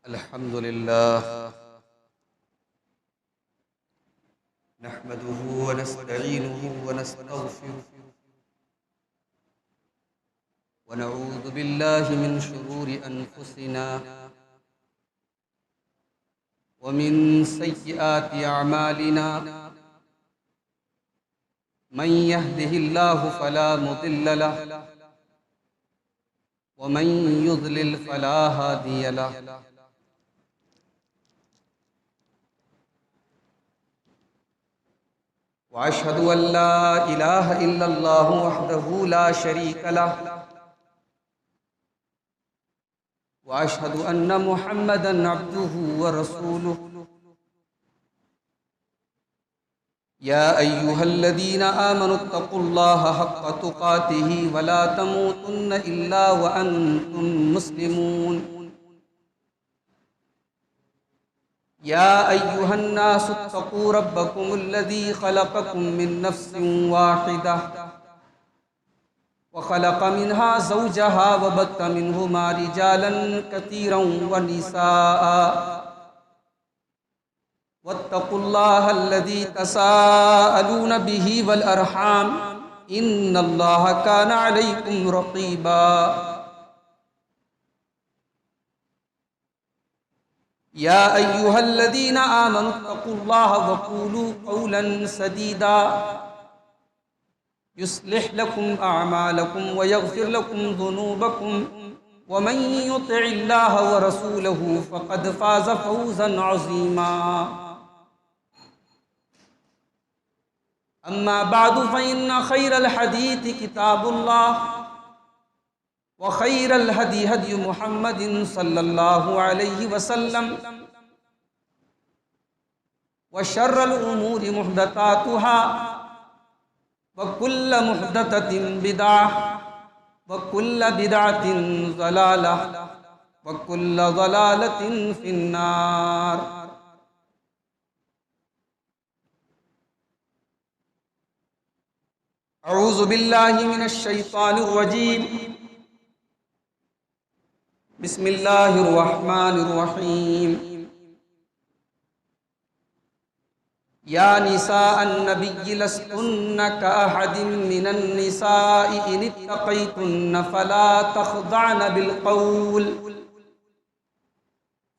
الحمد لله نحمده ونستعينه ونستغفره ونعوذ بالله من شرور أنفسنا ومن سيئات أعمالنا من يهده الله فلا مضل له ومن يضلل فلا هادي له وأشهد أن لا إله إلا الله وحده لا شريك له وأشهد أن محمدًا عبده ورسوله يا أيها الذين آمنوا اتقوا الله حق تقاته ولا تموتن إلا وأنتم مسلمون يا أيها الناس اتقوا ربكم الذي خلقكم من نفس واحدة وخلق منها زوجها وبث منهما رجالا كثيرا ونساء واتقوا الله الذي تساءلون به والأرحام إن الله كان عليكم رقيبا يا أيها الذين آمنوا اتقوا الله وقولوا قولا سديدا يصلح لكم أعمالكم ويغفر لكم ذنوبكم ومن يطع الله ورسوله فقد فاز فوزا عظيما أما بعد فإن خير الحديث كتاب الله وخير الهدي هدي محمد صلى الله عليه وسلم وشر الأمور محدثاتها وكل محدثة بدعة وكل بدعة ضلالة وكل ضلالة في النار أعوذ بالله من الشيطان الرجيم بسم الله الرحمن الرحيم يا نساء النبي لستن كأحد من النساء إن اتقيتن فلا تخضعن بالقول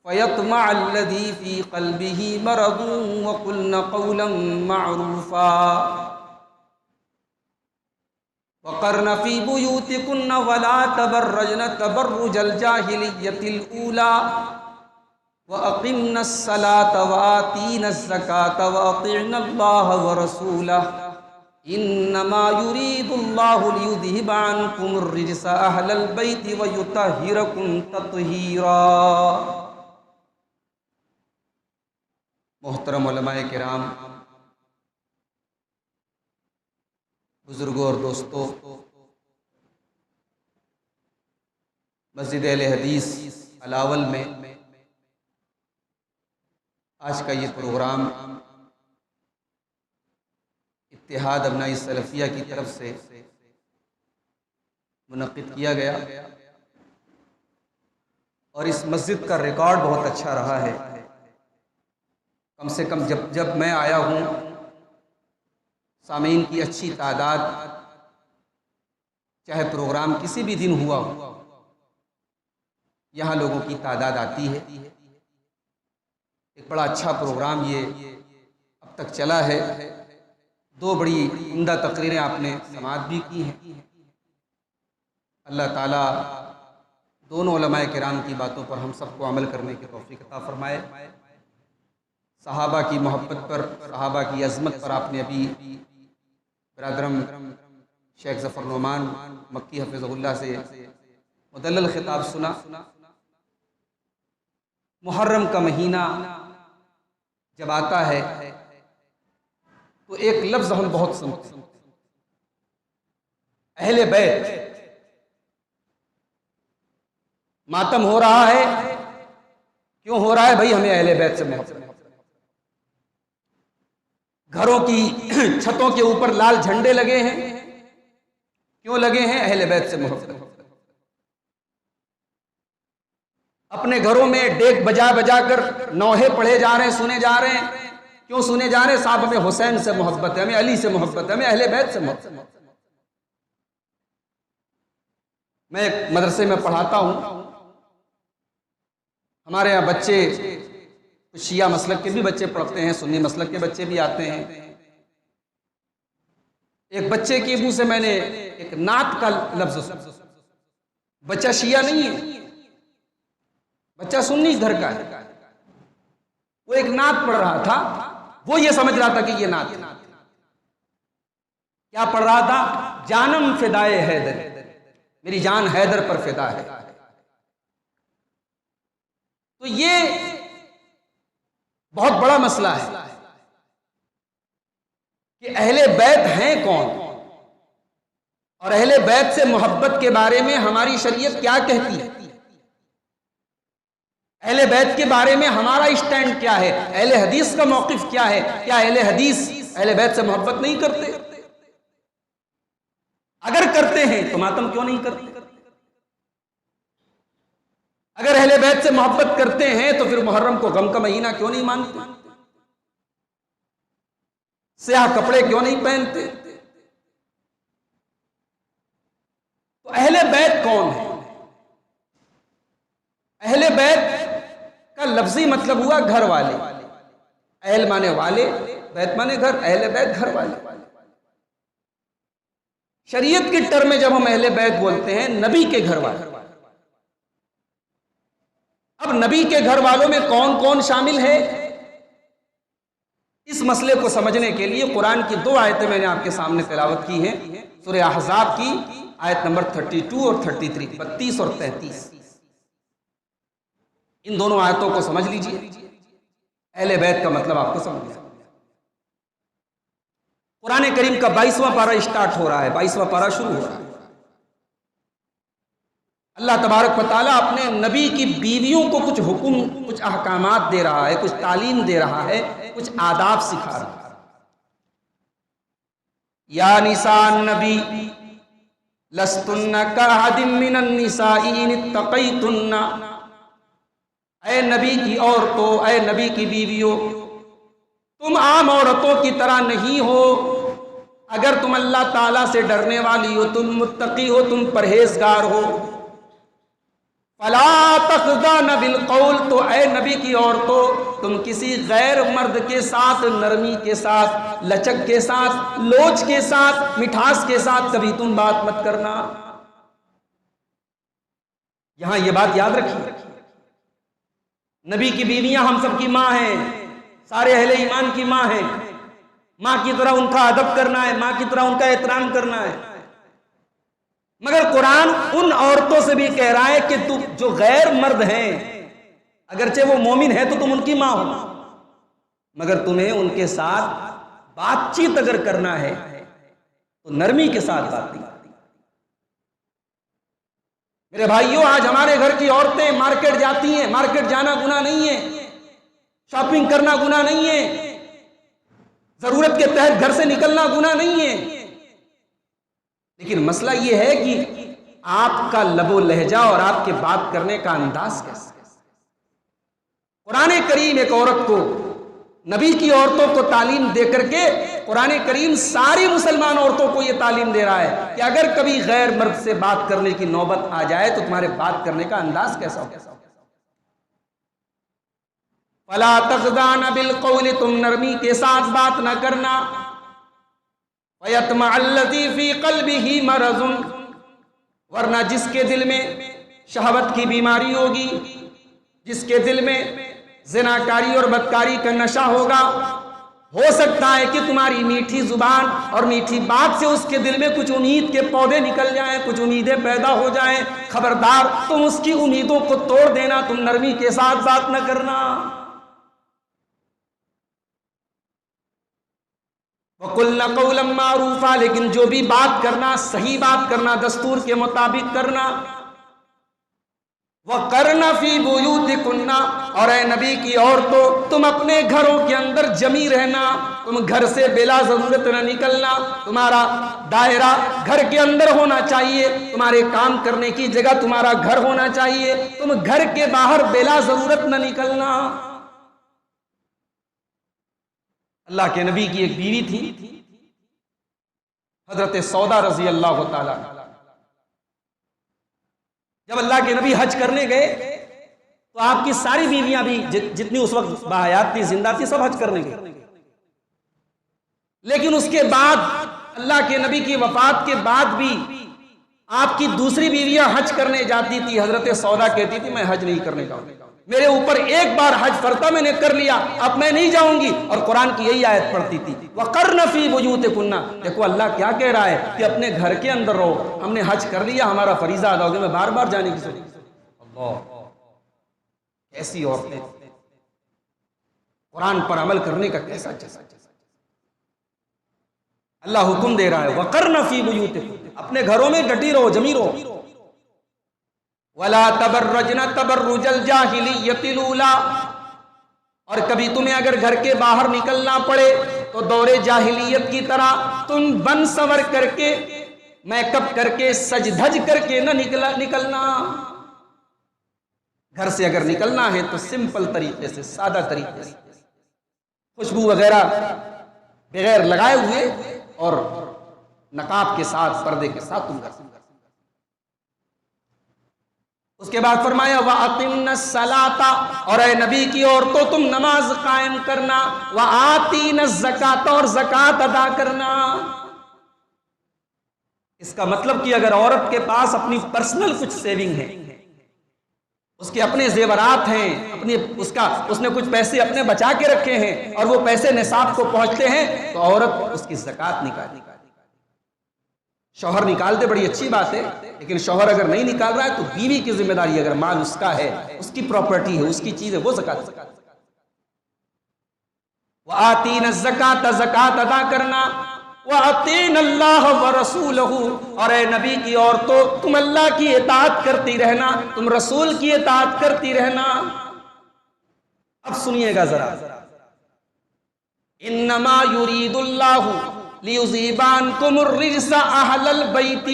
فيطمع الذي في قلبه مرض وقلن قولا معروفا وقرن في بيوتكن ولا تبرجن تبرج الجاهلية الأولى وأقمنا الصلاة وآتينا الزكاة وأطعنا الله ورسوله إنما يريد الله ليذهب عنكم الرجس أهل البيت ويطهركم تطهيرا۔ محترم علماء کرام، بزرگوں اور دوستوں، مسجد اہل حدیث الاول میں آج کا یہ پروگرام اتحاد ابناء سلفیہ کی طرف سے منعقد کیا گیا اور اس مسجد کا ریکارڈ بہت اچھا رہا ہے۔ کم سے کم جب میں آیا ہوں سامعین کی اچھی تعداد، چاہے پروگرام کسی بھی دن ہوا ہو، یہاں لوگوں کی تعداد آتی ہے۔ ایک بڑا اچھا پروگرام یہ اب تک چلا ہے، دو بڑی عمدہ تقریریں آپ نے سماعت بھی کی ہیں۔ اللہ تعالیٰ دونوں علماء کرام کی باتوں پر ہم سب کو عمل کرنے کی توفیق عطا فرمائے۔ صحابہ کی محبت پر، صحابہ کی عظمت پر آپ نے ابھی برادرم شیخ ظفر نعمان مکی حفظہ اللہ سے مدلل خطاب سنا۔ محرم کا مہینہ جب آتا ہے تو ایک لفظ ہم بہت سنتے ہیں، اہل بیت۔ ماتم ہو رہا ہے، کیوں ہو رہا ہے بھائی؟ ہمیں اہل بیت سے محبت۔ گھروں کی چھتوں کے اوپر لال جھنڈے لگے ہیں، کیوں لگے ہیں؟ اہل بیت سے محبت۔ اپنے گھروں میں ڈیک بجا بجا کر نوحے پڑھے جا رہے ہیں، سنے جا رہے ہیں. کیوں سنے جا رہے ہیں؟ صاحب ہمیں حسین سے محبت ہے، ہمیں علی سے محبت ہے، ہمیں اہل بیت سے محبت ہے. میں ایک مدرسے میں پڑھاتا ہوں، ہمارے یہاں بچے شیعہ مسلک کے بھی بچے پڑھتے ہیں، سنی مسلک کے بچے بھی آتے ہیں. ایک بچے کے منہ سے میں نے ایک نعت کا لفظ سنا. بچہ شیعہ نہیں ہے، بچہ سنی گھر کا ہے. وہ ایک نعت پڑھ رہا تھا، وہ یہ سمجھ رہا تھا کہ یہ نعت ہے. کیا پڑھ رہا تھا؟ جانم فدائے حیدر، میری جان حیدر پر فدا ہے. تو یہ بہت بڑا مسئلہ ہے کہ اہل بیت ہیں کون، اور اہل بیت سے محبت کے بارے میں ہماری شریعت کیا کہتی ہے، اہل بیت کے بارے میں ہمارا اسٹینڈ کیا ہے، اہل حدیث کا موقف کیا ہے. کیا اہل حدیث اہل بیت سے محبت نہیں کرتے؟ اگر کرتے ہیں تو ماتم کیوں نہیں کرتے؟ اگر اہل بیت سے محبت کرتے ہیں تو پھر محرم کو غم کا مہینہ کیوں نہیں مانتے؟ سیاہ کپڑے کیوں نہیں پہنتے؟ تو اہل بیت کون ہے؟ اہل بیت کا لفظی مطلب ہوا گھر والے. اہل مانے والے، بیت مانے گھر، اہل بیت گھر والے. شریعت کی ٹرم میں جب ہم اہل بیت بولتے ہیں، نبی کے گھر والے. اب نبی کے گھر والوں میں کون کون شامل ہے؟ اس مسئلے کو سمجھنے کے لیے قرآن کی 2 آیتیں میں نے آپ کے سامنے تلاوت کی ہیں. سورہ احزاب کی آیت نمبر 32 اور 33، 32 اور 33. ان دونوں آیتوں کو سمجھ لیجئے، اہل بیت کا مطلب آپ کو سمجھ گیا. قرآن کریم کا 22واں پارہ اسٹارٹ ہو رہا ہے، 22واں پارہ شروع ہو رہا ہے. اللہ تبارک و تعالیٰ اپنے نبی کی بیویوں کو کچھ حکم، کچھ احکامات دے رہا ہے، کچھ تعلیم دے رہا ہے، کچھ آداب سکھا رہا ہے. یا نساء النبی لستن کاحد من النساء ان اتقیتن. اے نبی کی عورتوں، اے نبی کی بیویوں، تم عام عورتوں کی طرح نہیں ہو. اگر تم اللہ تعالیٰ سے ڈرنے والی ہو، تم متقی ہو، تم پرہیزگار ہو. فلا تخضعن بالقول، تو اے نبی کی عورتوں تم کسی غیر مرد کے ساتھ نرمی کے ساتھ، لچک کے ساتھ، لوچ کے ساتھ، مٹھاس کے ساتھ کبھی تم بات مت کرنا. یہاں یہ بات یاد رکھیے، نبی کی بیویاں ہم سب کی ماں ہیں، سارے اہل ایمان کی ماں ہیں. ماں کی طرح ان کا ادب کرنا ہے، ماں کی طرح ان کا احترام کرنا ہے. مگر قرآن ان عورتوں سے بھی کہہ رہا ہے کہ تم جو غیر مرد ہیں، اگرچہ وہ مومن ہے تو تم ان کی ماں ہو، مگر تمہیں ان کے ساتھ بات چیت اگر کرنا ہے تو نرمی کے ساتھ بات کرنا. میرے بھائیوں، آج ہمارے گھر کی عورتیں مارکیٹ جاتی ہیں. مارکیٹ جانا گناہ نہیں ہے، شاپنگ کرنا گناہ نہیں ہے، ضرورت کے تحت گھر سے نکلنا گناہ نہیں ہے. لیکن مسئلہ یہ ہے کہ آپ کا لب و لہجہ اور آپ کے بات کرنے کا انداز کیسا ہے. قرآن کریم ایک عورت کو، نبی کی عورتوں کو تعلیم دے کر کے قرآن کریم ساری مسلمان عورتوں کو یہ تعلیم دے رہا ہے کہ اگر کبھی غیر مرد سے بات کرنے کی نوبت آ جائے تو تمہارے بات کرنے کا انداز کیسا ہو. فلا تخضعن بالقول، تم نرمی کے ساتھ بات نہ کرنا. وَيَطْمَعَ الَّذِي فِي قَلْبِهِ مَرَضٌ، ورنہ جس کے دل میں شہوت کی بیماری ہوگی، جس کے دل میں زناکاری اور بدکاری کا نشہ ہوگا، ہو سکتا ہے کہ تمہاری میٹھی زبان اور میٹھی بات سے اس کے دل میں کچھ امید کے پودے نکل جائیں، کچھ امیدیں پیدا ہو جائیں. خبردار، تم اس کی امیدوں کو توڑ دینا، تم نرمی کے ساتھ بات نہ کرنا. وَقُلْنَ قَوْلًا مَّعْرُوفًا، لیکن جو بھی بات کرنا، صحیح بات کرنا، دستور کے مطابق کرنا. وَقَرْنَ فِي بُيُوتِكُنَّ، اور اے نبی کی عورتوں تم اپنے گھروں کے اندر جمی رہنا، تم گھر سے بلا ضرورت نہ نکلنا، تمہارا دائرہ گھر کے اندر ہونا چاہیے، تمہارے کام کرنے کی جگہ تمہارا گھر ہونا چاہیے، تم گھر کے باہر بلا ضرورت نہ نکلنا۔ اللہ کے نبی کی ایک بیوی تھی حضرت سودا رضی اللہ تعالیٰ۔ جب اللہ کے نبی حج کرنے گئے تو آپ کی ساری بیویاں بھی جتنی اس وقت باحیات تھی، زندہ تھی، سب حج کرنے گئے، لیکن اس کے بعد اللہ کے نبی کی وفات کے بعد بھی آپ کی دوسری بیویاں حج کرنے جاتی تھی۔ حضرت سودا کہتی تھی میں حج نہیں کرنے جاؤں گی، میرے اوپر ایک بار حج فرض تھا، میں نے کر لیا، اب میں نہیں جاؤں گی۔ اور قرآن کی یہی آیت پڑھتی تھی وَقَرْنَ فِي بُيُوتِكُنَّ۔ دیکھو اللہ کیا کہہ رہا ہے کہ اپنے گھر کے اندر رہو، ہم نے حج کر لیا، ہمارا فریضہ ادا ہو گیا، میں بار بار جانے کی ضرورت نہیں۔ اللہ، ایسی عورتیں قرآن پر عمل کرنے کا کیسا جیسا اللہ حکم دے رہا ہے وَقَرْنَ فِي بُيُوتِكُنَّ، اپنے گھروں میں ڈٹی رہو، جمی رہو۔ وَلَا تَبَرَّجْنَ تَبَرُّجَ الْجَاهِلِيَّةِ الْأُولَىٰ، اور کبھی تمہیں اگر گھر کے باہر نکلنا پڑے تو دور جاہلیت کی طرح تم بن سور کر کے، میک اپ کر کے، سج دھج کر کے نہ نکلنا۔ گھر سے اگر نکلنا ہے تو سمپل طریقے سے، سادہ طریقے سے، خوشبو وغیرہ بغیر لگائے ہوئے اور نقاب کے ساتھ، پردے کے ساتھ تم گھر سے۔ اس کے بعد فرمایا وَأَقِمْنَ الصَّلَاةَ، اور اے نبی کی عورتوں تم نماز قائم کرنا، وَآتِينَ الزَّكَاةَ، اور زکوٰۃ ادا کرنا۔ اس کا مطلب کہ اگر عورت کے پاس اپنی پرسنل کچھ سیونگ ہے، اس کے اپنے زیورات ہیں، اس نے کچھ پیسے اپنے بچا کے رکھے ہیں اور وہ پیسے نصاب کو پہنچتے ہیں، تو عورت اس کی زکوٰۃ نکالے۔ شوہر نکال دے بڑی اچھی بات ہے، لیکن شوہر اگر نہیں نکال رہا ہے تو بیوی کی ذمہ داری، اگر مال اس کا ہے، اس کی پراپرٹی ہے، اس کی چیز ہے، وہ زکوٰۃ۔ وَآتِينَ الزَّكَاةَ، زکوٰۃ ادا کرنا، وَأَطِيعْنَ اللَّهَ وَرَسُولَهُ، اور اے نبی کی عورتوں تم اللہ کی اطاعت کرتی رہنا، تم رسول کی اطاعت کرتی رہنا۔ اب سنیے گا ذرا، انما یرید اللہ لیذہب عنکم الرجس اہل البیت،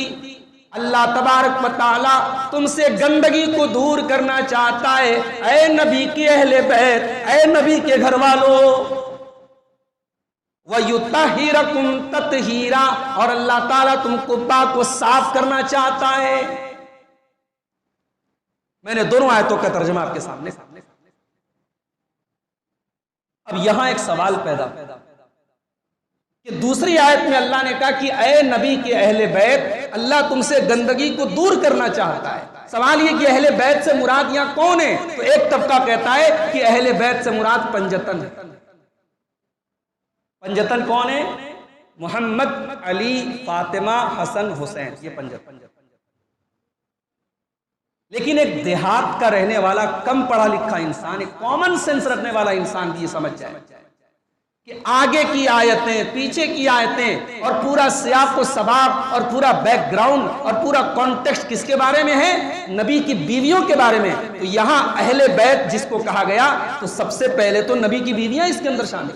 اللہ تبارک و تعالی تم سے گندگی کو دور کرنا چاہتا ہے، اے نبی کے اہل بیت، اے نبی کے گھر والوں۔ وَيُطَہِّرَكُمْ تَطْہِیرًا، اور اللہ تعالیٰ تم کو پاک و صاف کرنا چاہتا ہے۔ میں نے دونوں آیتوں کا ترجمہ آپ کے سامنے۔ اب یہاں ایک سوال پیدا کہ دوسری آیت میں اللہ نے کہا کہ اے نبی کے اہل بیت، اللہ تم سے گندگی کو دور کرنا چاہتا ہے۔ سوال یہ کہ اہل بیت سے مراد یہاں کون ہے؟ تو ایک طبقہ کہتا ہے کہ اہل بیت سے مراد پنجتن ہے۔ پنجتن کون ہے؟ محمد، علی، فاطمہ، حسن، حسین، یہ پنجتن۔ لیکن ایک دیہات کا رہنے والا، کم پڑھا لکھا انسان، ایک کامن سینس رکھنے والا انسان بھی یہ سمجھ جائے کہ آگے کی آیتیں، پیچھے کی آیتیں اور پورا سیاق و سباق اور پورا بیک گراؤنڈ اور پورا کانٹیکسٹ کس کے بارے میں ہے؟ نبی کی بیویوں کے بارے میں۔ تو یہاں اہل بیت جس کو کہا گیا تو سب سے پہلے تو نبی کی بیویاں اس کے اندر شامل۔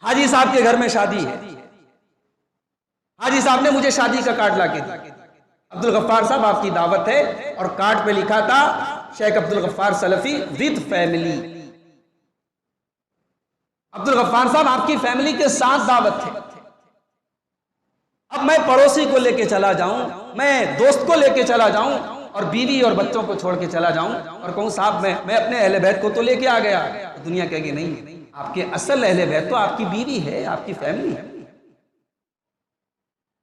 حاجی صاحب کے گھر میں شادی ہے، حاجی صاحب نے مجھے شادی کا کارڈ لا کے دیا، عبدالغفار صاحب آپ کی دعوت ہے، اور کارڈ پہ لکھا تھا شیخ عبدالغفار سلفی ود فیملی۔ عبدالغفار صاحب آپ کی فیملی کے ساتھ دعوت ہے۔ اب میں پڑوسی کو لے کے چلا جاؤں، میں دوست کو لے کے چلا جاؤں اور بیوی اور بچوں کو چھوڑ کے چلا جاؤں اور کہوں صاحب میں اپنے اہل بیت کو تو لے کے آ گیا، دنیا کہے گی نہیں، آپ کے اصل اہل بیت تو آپ کی بیوی ہے، آپ کی فیملی ہے۔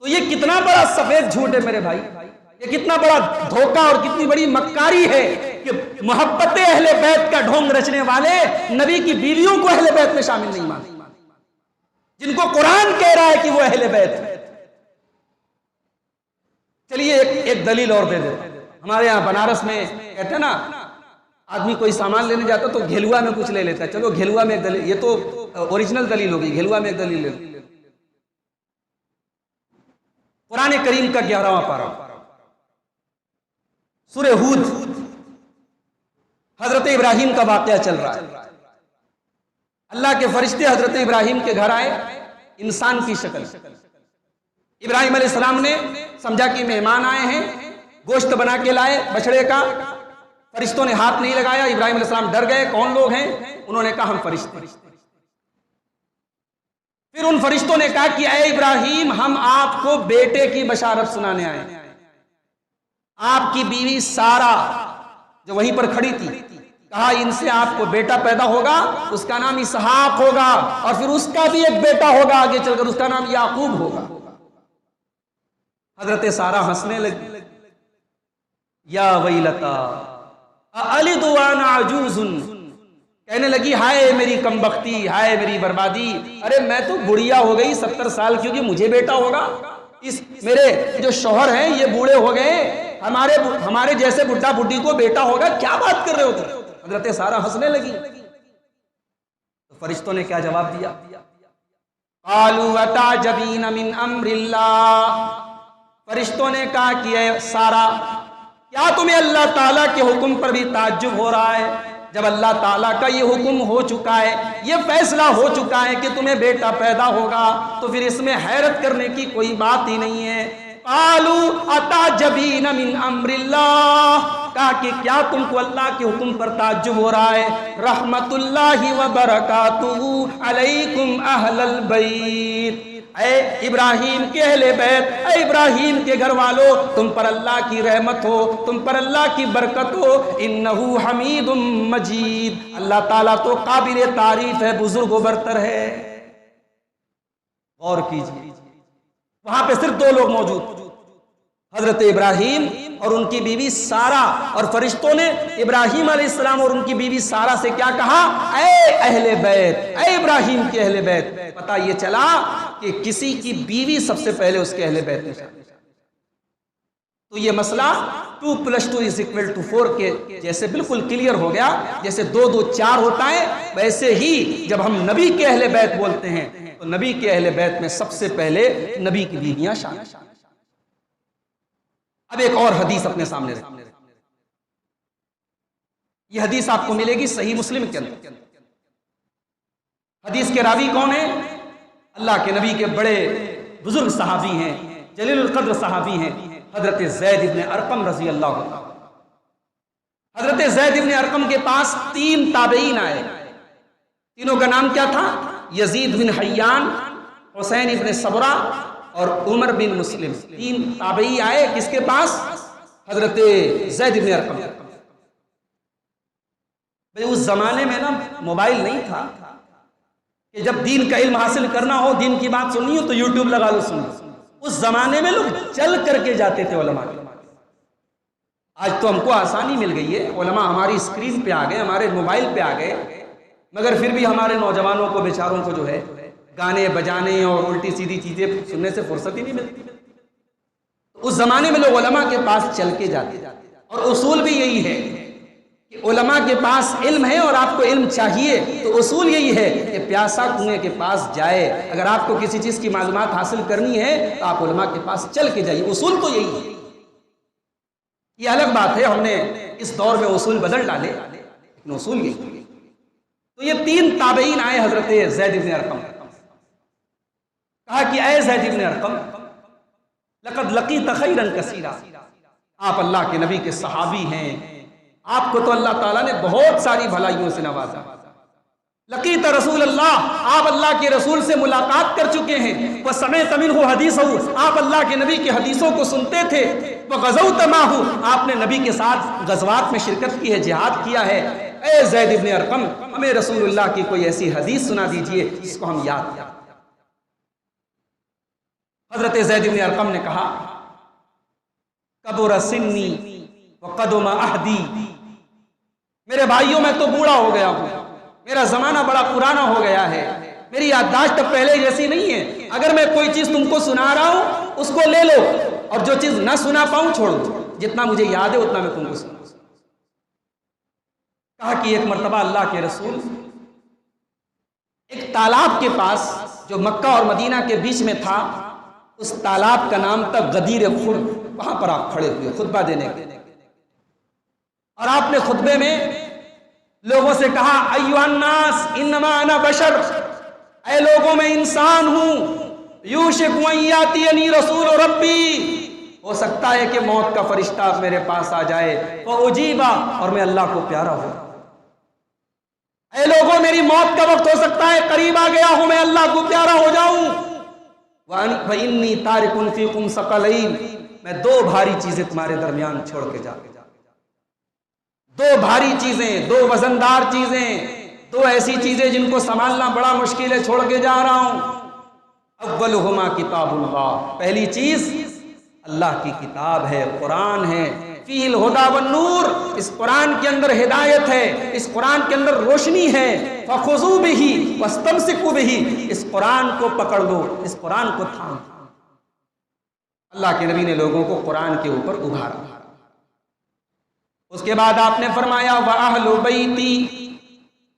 تو یہ کتنا بڑا سفید جھوٹ ہے میرے بھائی، یہ کتنا بڑا دھوکہ اور کتنی بڑی مکاری ہے کہ محبت اہل بیت کا ڈھونگ رچنے والے نبی کی بیویوں کو اہل بیت میں شامل نہیں مانتے، جن کو قرآن کہہ رہا ہے کہ وہ اہل بیت ہے۔ چلیے ایک دلیل اور دے دے۔ ہمارے یہاں بنارس میں کہتے ہیں نا، آدمی کوئی سامان لینے جاتا تو گھیلوا میں کچھ لے لیتا ہے، چلو گھیلوا میں ایک دلیل، یہ تو اوریجنل دلیل ہوگی، گھیلوا میں ایک دلیل لے لو۔ قرآن کریم کا 11واں پارہ، سورہ ہود، حضرت ابراہیم کا واقعہ چل رہا ہے۔ اللہ کے فرشتے حضرت ابراہیم کے گھر آئے انسان کی شکل۔ ابراہیم علیہ السلام نے سمجھا کہ مہمان آئے ہیں، گوشت بنا کے لائے بچڑے کا، فرشتوں نے ہاتھ نہیں لگایا۔ ابراہیم علیہ السلام ڈر گئے، کون لوگ ہیں؟ انہوں نے کہا ہم فرشتے۔ پھر ان فرشتوں نے کہا کہ اے ابراہیم، ہم آپ کو بیٹے کی بشارت سنانے آئے ہیں۔ آپ کی بیوی سارہ جو وہیں پر کھڑی تھی، کہا ان سے آپ کو بیٹا پیدا ہوگا، اس کا نام اسحاق ہوگا، اور پھر اس کا بھی ایک بیٹا ہوگا آگے چل کر، اس کا نام یعقوب ہوگا۔ حضرت سارہ ہنسنے لگی، یا ویلتا اَأَلِدُ وَأَنَا عَجُوزٌ، کہنے لگی ہائے میری کمبختی، ہائے میری بربادی، ارے میں تو بڑھیا ہو گئی 70 سال کی، کیونکہ مجھے بیٹا ہوگا؟ اس میرے جو شوہر ہیں یہ بوڑھے ہو گئے، ہمارے جیسے بڈھا بڈھی کو بیٹا ہوگا؟ کیا بات کر رہے ہو؟ حضرت سارہ ہنسنے لگی۔ تو فرشتوں نے کیا جواب دیا؟ قالوا اتعجبین من امر اللہ، فرشتوں نے کہا کہ اے سارہ، کیا تمہیں اللہ تعالیٰ کے حکم پر بھی تعجب ہو رہا ہے؟ جب اللہ تعالیٰ کا یہ حکم ہو چکا ہے، یہ فیصلہ ہو چکا ہے کہ تمہیں بیٹا پیدا ہوگا، تو پھر اس میں حیرت کرنے کی کوئی بات ہی نہیں ہے۔ قالوا اتعجبین من امر اللہ، کہا کہ کیا تم کو اللہ کے حکم پر تعجب ہو رہا ہے؟ رحمت اللہ وبرکاتہ علیکم اہل البیت، اے ابراہیم کے اہل بیت، اے ابراہیم کے گھر والوں، تم پر اللہ کی رحمت ہو، تم پر اللہ کی برکت ہو۔ انہو حمید مجید، اللہ تعالیٰ تو قابل تعریف ہے، بزرگ و برتر ہے۔ غور کیجیے، وہاں پہ صرف 2 لوگ موجود، حضرت ابراہیم اور ان کی بیوی سارہ، اور فرشتوں نے ابراہیم علیہ السلام اور ان کی بیوی سارہ سے کیا کہا؟ اے اہل بیت، اے ابراہیم کے اہل بیت۔ پتہ یہ چلا کہ کسی کی بیوی سب سے پہلے اس کے اہل بیت میں شامل۔ تو یہ مسئلہ 2+2=4 کے جیسے بالکل کلیئر ہو گیا، جیسے 2 2 4 ہوتا ہے، ویسے ہی جب ہم نبی کے اہل بیت بولتے ہیں تو نبی کے اہل بیت میں سب سے پہلے نبی کی بیویاں شامل۔ اب ایک اور حدیث اپنے سامنے رکھیں، یہ حدیث آپ کو ملے گی صحیح مسلم کے اندر۔ حدیث کے راوی کون ہیں؟ اللہ کے نبی کے بڑے بزرگ صحابی ہیں، جلیل القدر صحابی ہیں، حضرت زید ابن ارقم رضی اللہ عنہ۔ حضرت زید ابن ارقم کے پاس 3 تابعین آئے، تینوں کا نام کیا تھا؟ یزید بن حیان، حسین ابن صبرہ اور عمر بن مسلم۔ 3 تابعی آئے کس کے پاس؟ حضرت زید بن ارقم۔ بھئی اس زمانے میں نا موبائل نہیں تھا کہ جب دین کا علم حاصل کرنا ہو، دین کی بات سننی ہو تو یوٹیوب لگا لو سن لو۔ اس زمانے میں لوگ چل کر کے جاتے تھے علماء کے۔ آج تو ہم کو آسانی مل گئی ہے، علماء ہماری اسکرین پہ آ گئے، ہمارے موبائل پہ آ گئے، مگر پھر بھی ہمارے نوجوانوں کو بیچاروں کو جو ہے گانے بجانے اور الٹی سیدھی چیزیں سننے سے فرصت ہی نہیں ملتی۔ اس زمانے میں لوگ علماء کے پاس چل کے جاتے، اور اصول بھی یہی ہے کہ علماء کے پاس علم ہے اور آپ کو علم چاہیے تو اصول یہی ہے کہ پیاسا کنویں کے پاس جائے۔ اگر آپ کو کسی چیز کی معلومات حاصل کرنی ہے تو آپ علماء کے پاس چل کے جائیے، اصول تو یہی ہے۔ یہ الگ بات ہے ہم نے اس دور میں اصول بدل ڈالے، لیکن اصول یہی ہے۔ تو یہ 3 تابعین آئے حضرت زید بن ارقم، کہا کہ اے زید بن ارقم، لقد لقیت خیرا کثیرا، آپ اللہ کے نبی کے صحابی ہیں، آپ کو تو اللہ تعالیٰ نے بہت ساری بھلائیوں سے نوازا۔ لقیت رسول اللہ، آپ اللہ کے رسول سے ملاقات کر چکے ہیں۔ وسمعت منہ حدیثہ، آپ اللہ کے نبی کے حدیثوں کو سنتے تھے۔ وغزوت معہ، آپ نے نبی کے ساتھ غزوات میں شرکت کی ہے، جہاد کیا ہے۔ اے زید بن ارقم، ہمیں رسول اللہ کی کوئی ایسی حدیث سنا دیجئے جس کو ہم یاد کریں۔ حضرت زید بن ارقم نے کہا کبر سنی وقدم عہدی، میرے بھائیوں میں تو بوڑھا ہو گیا ہوں، میرا زمانہ بڑا پرانا ہو گیا ہے، میری یادداشت اب پہلے جیسی نہیں ہے، اگر میں کوئی چیز تم کو سنا رہا ہوں اس کو لے لو، اور جو چیز نہ سنا پاؤں چھوڑ دو، جتنا مجھے یاد ہے اتنا میں تم کو سنا۔ کہا کہ ایک مرتبہ اللہ کے رسول ایک تالاب کے پاس جو مکہ اور مدینہ کے بیچ میں تھا، اس تالاب کا نام تھا غدیر خرد، وہاں پر آپ کھڑے ہوئے خطبہ دینے کے۔ اور آپ نے خطبے میں لوگوں سے کہا ایھا الناس انما انا بشر، اے لوگوں میں انسان ہوں، یوشک ان یاتینی رسول ربی، ہو سکتا ہے کہ موت کا فرشتہ میرے پاس آ جائے، فاجیبا، اور میں اللہ کو پیارا ہوں۔ اے لوگوں میری موت کا وقت ہو سکتا ہے قریب آ گیا ہوں، میں اللہ کو پیارا ہو جاؤں۔ وَإِنِّي تَارِكٌ فِيكُمْ ثَقَلَيْنِ، میں دو بھاری چیزیں تمہارے درمیان چھوڑ کے جا، دو بھاری چیزیں، دو وزندار چیزیں، دو ایسی چیزیں جن کو سنبھالنا بڑا مشکل ہے، چھوڑ کے جا رہا ہوں۔ اولہما کتاب اللہ، پہلی چیز اللہ کی کتاب ہے، قرآن ہے، فیہ الہدی والنور، اس قرآن کے اندر ہدایت ہے، اس قرآن کے اندر روشنی ہے، فخذوا بہ واستمسکوا بہ، اس قرآن کو پکڑ لو، اس قرآن کو تھام۔ اللہ کے نبی نے لوگوں کو قرآن کے اوپر ابھارا۔ اس کے بعد آپ نے فرمایا وَأَهْلُ بَيْتِي،